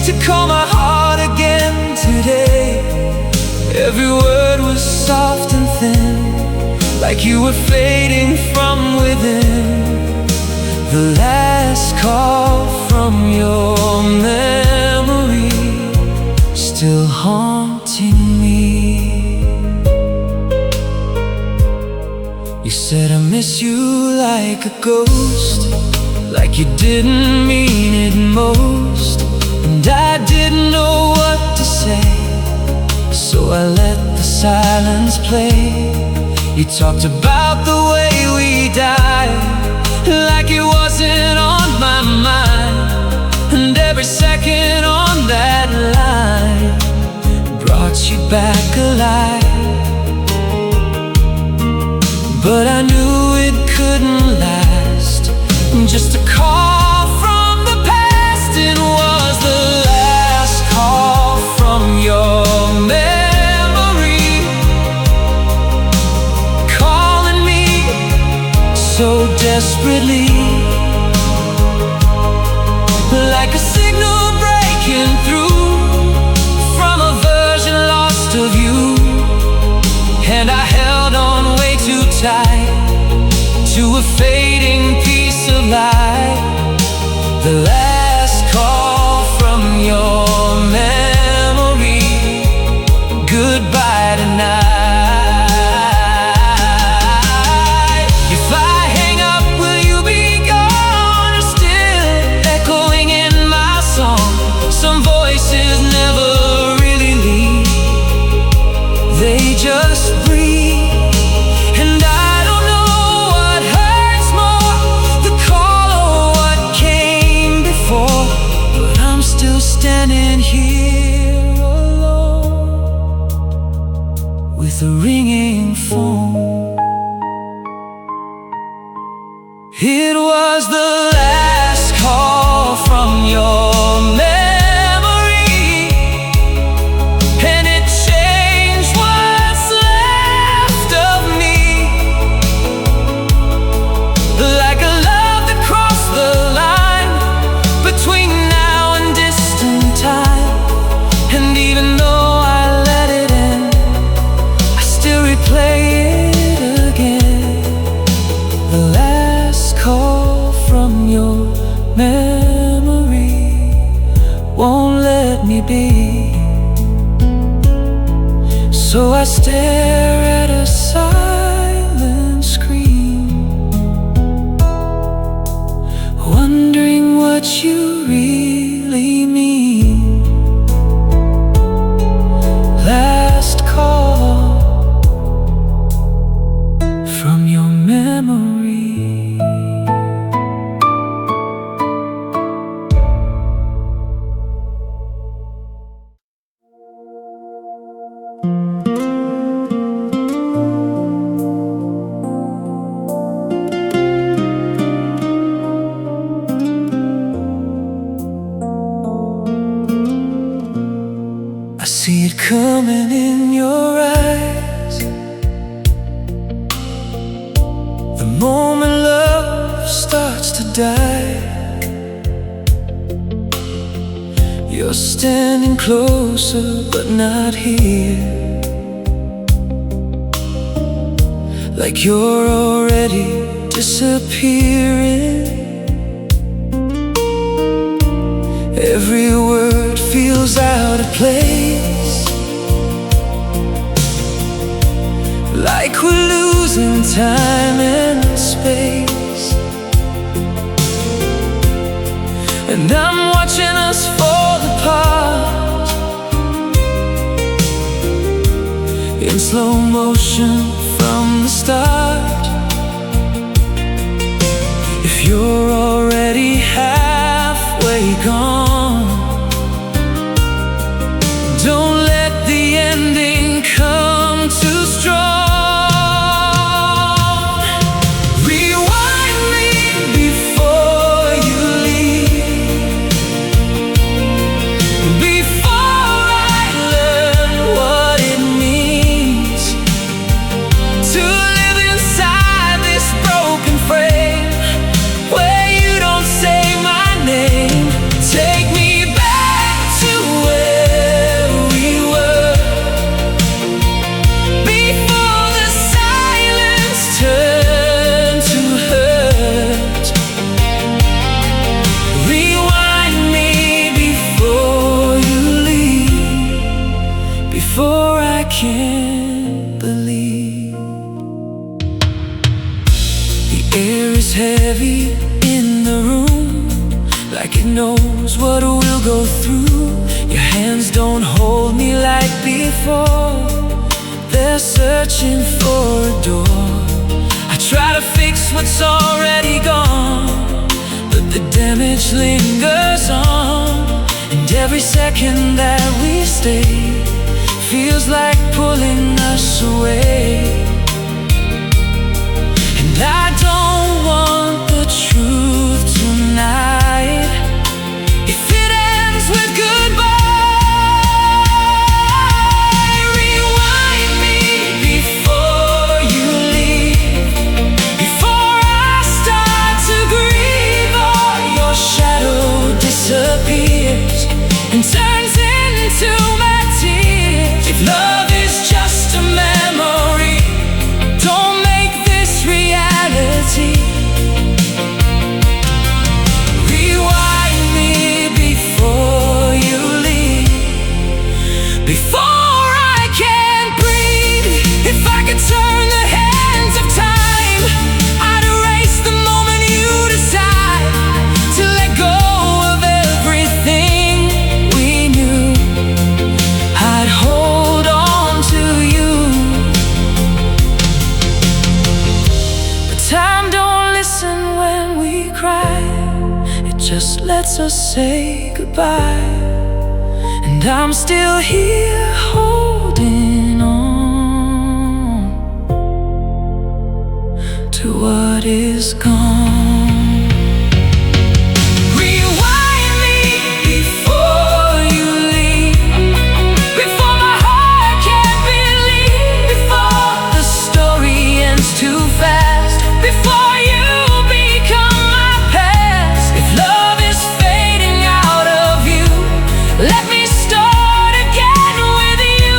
to call my heart again today. Every word was soft and thin, like you were fading from within. The last call from your memory, still haunting me. You said I miss you like a ghost, like you didn't mean it most. And I didn't know what to say, so I let the silence play. You talked about the way we died, like it wasn't on my mind. And every second on that line brought you back alive. But I knew it couldn't last, just a call from desperately, like a signal breaking through from a version lost of you. And I held on way too tight to a fading piece of light, the last call from your memory. Goodbye tonight. Just breathe, and I don't know what hurts more, the call or what came before. But I'm still standing here alone with a ringing phone. It was the last call from your memory won't let me be. So I stare at a silent screen, wondering what you really mean. Last call from your memory. See it coming in your eyes, the moment love starts to die. You're standing closer but not here, like you're already disappearing. Every word feels out of place, like we're losing time and space. And I'm watching us fall apart in slow motion from the start. If you're already halfway gone, don't let the ending come too strong. Can't believe the air is heavy in the room, like it knows what we'll go through. Your hands don't hold me like before, they're searching for a door. I try to fix what's already gone, but the damage lingers on. And every second that we stay feels like pulling us away. And I don't want the truth tonight. If it ends with goodbye, rewind me before you leave, before I start and turns into my tears. If love is just a memory, don't make this reality. Rewind me before you leave, before I can't breathe. If I could turn the hands of time, I'd erase the moment you decide to let go of everything we knew. I'd hold on to you. But time don't listen when we cry, it just lets us say goodbye. And I'm still here holding on to what is gone. Rewind me before you leave, before my heart can't believe, before the story ends too fast, before you become my past. If love is fading out of you, let me start again with you.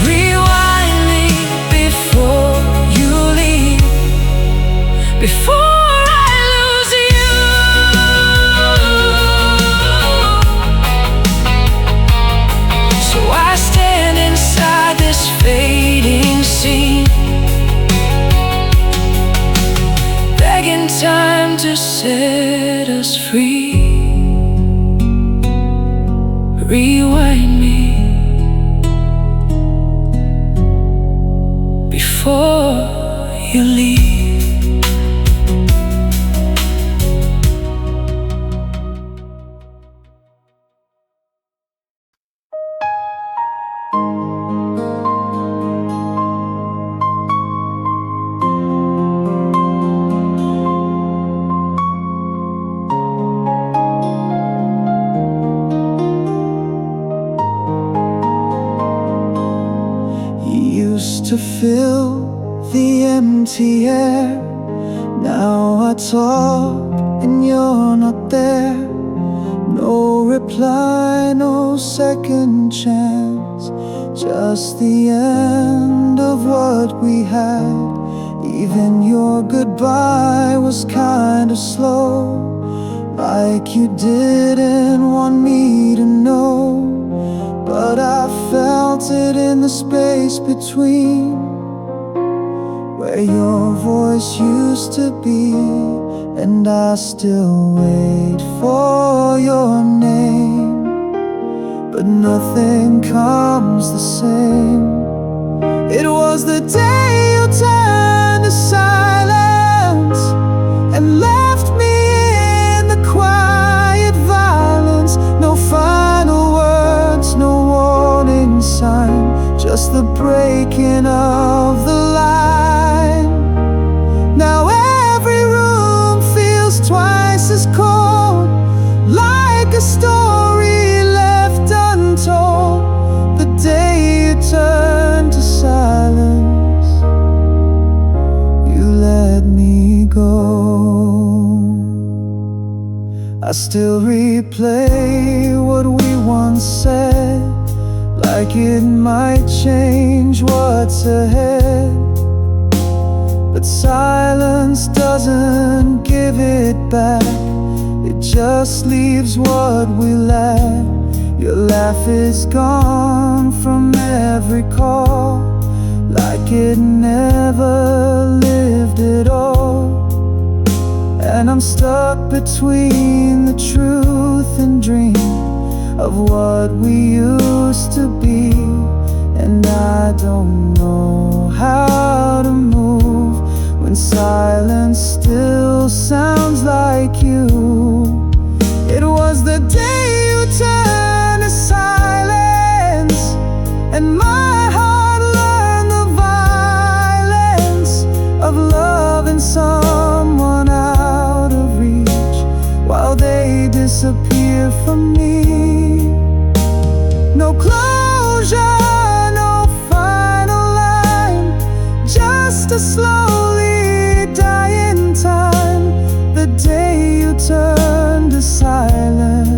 Rewind me before you leave, before I lose you. So I stand inside this fading scene, begging time to set us free. Rewind me before you leave. Used to fill the empty air, now I talk and you're not there. No reply, no second chance, just the end of what we had. Even your goodbye was kinda slow, like you didn't want me to know. But I felt it in the space between, where your voice used to be. And I still wait for your name, but nothing comes the same. It was the day you turned to silence and left me in the quiet violence. No final words, no warning sign, just the breaking of the line. Now every room feels twice as cold, like a story left untold. The day you turned to silence, you let me go. I still replay what we once said, like it might change what's ahead. But silence doesn't give it back, it just leaves what we lack. Your laugh is gone from every call, like it never lived at all. And I'm stuck between the truth and dream of what we used to be. And I don't know how to move when silence still sounds like you. It was the day you turned to silence, and my heart learned the violence of loving someone out of reach, while they disappear from me. No closure, no final line, just a slowly dying time. The day you turned to silence.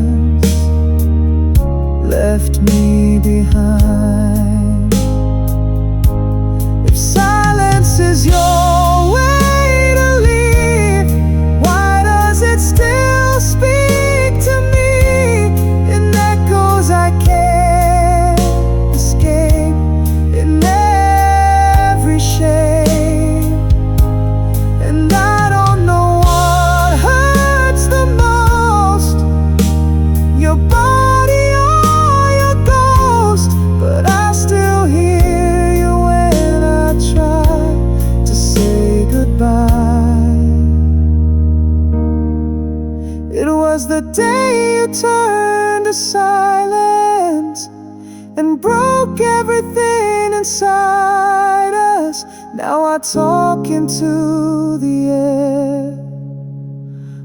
behind. If silence is your way to leave, why does it still speak to me in echoes I can't escape, in every shape? And I don't know what hurts the most, your body or your ghost, but I still hear you when I try to say goodbye. It was the day you turned to silence and broke everything inside us. Now I talk into the air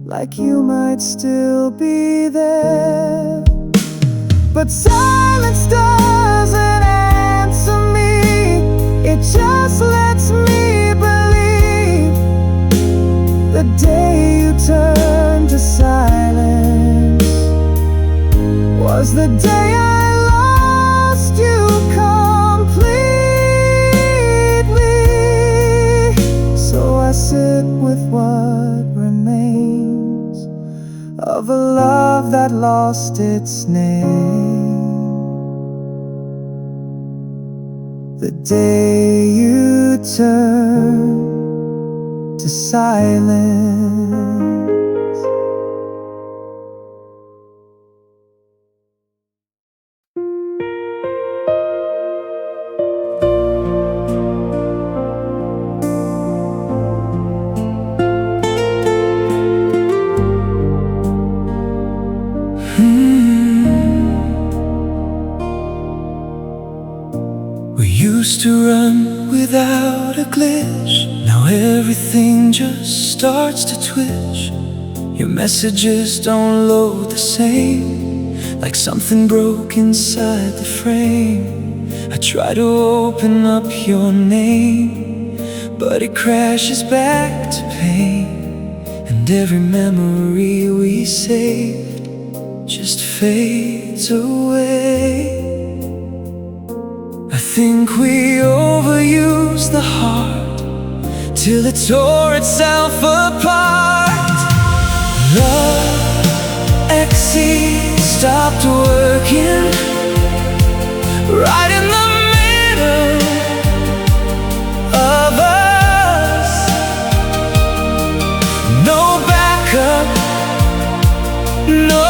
like you might still be there. But silence doesn't answer me, it just lets me believe. The day you turned to silence was the day I lost you completely. So I sit with what remains of a love that lost its name. The day you turned to silence. We used to run without a glitch, now everything just starts to twitch. Your messages don't load the same, like something broke inside the frame. I try to open up your name, but it crashes back to pain. And every memory we saved just fades away. I think we overused the heart till it tore itself apart. Love.exe stopped working right in the middle of us. No backup, no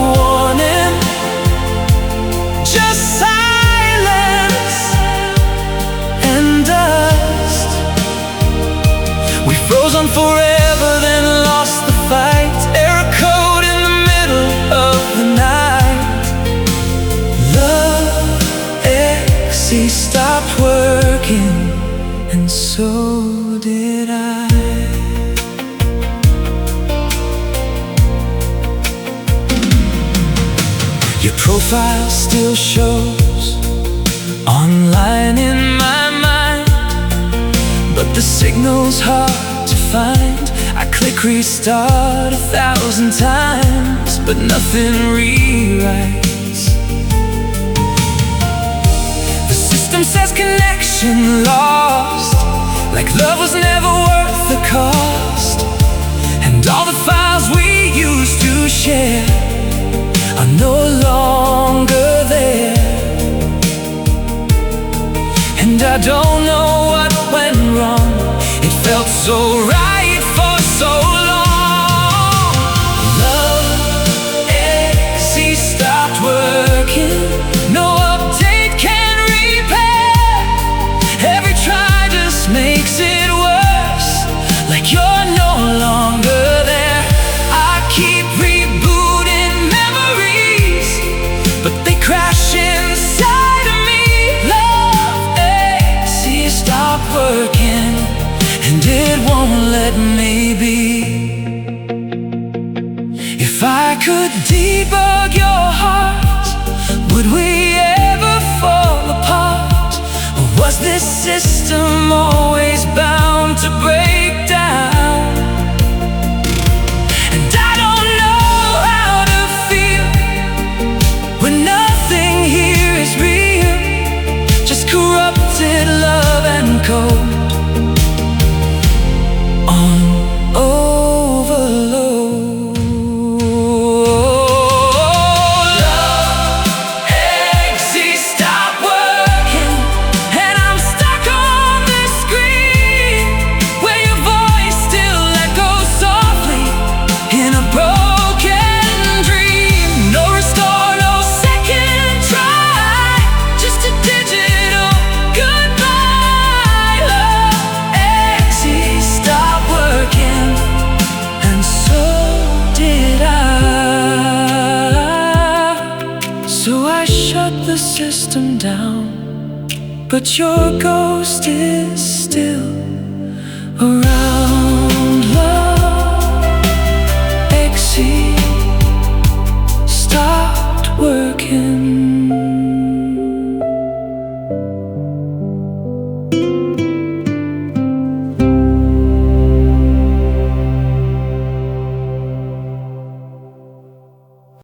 warning, just silence and dust. We froze on forever, then lost the fight. Error code in the middle of the night. Love.exe stopped working, and so did I. Your profile still shows online in my mind, but the signal's hard to find. I click restart 1,000 times, but nothing rewrites. The system says connection lost, like love was never worth the cost. And all the files we used to share are no longer there. And I don't know what went wrong, it felt so right for so long. Love.exe stopped working, no update can repair. Every try just makes it worse, like you're no longer there. I keep rebooting memories, but they crash inside of me. Love.exe stopped working, and it won't let me be. If I could debug your heart, would we ever fall apart? Or was this system always bound to break down? And I don't know how to feel when nothing here is real. system down, but your ghost is still around. Love.exe stopped working.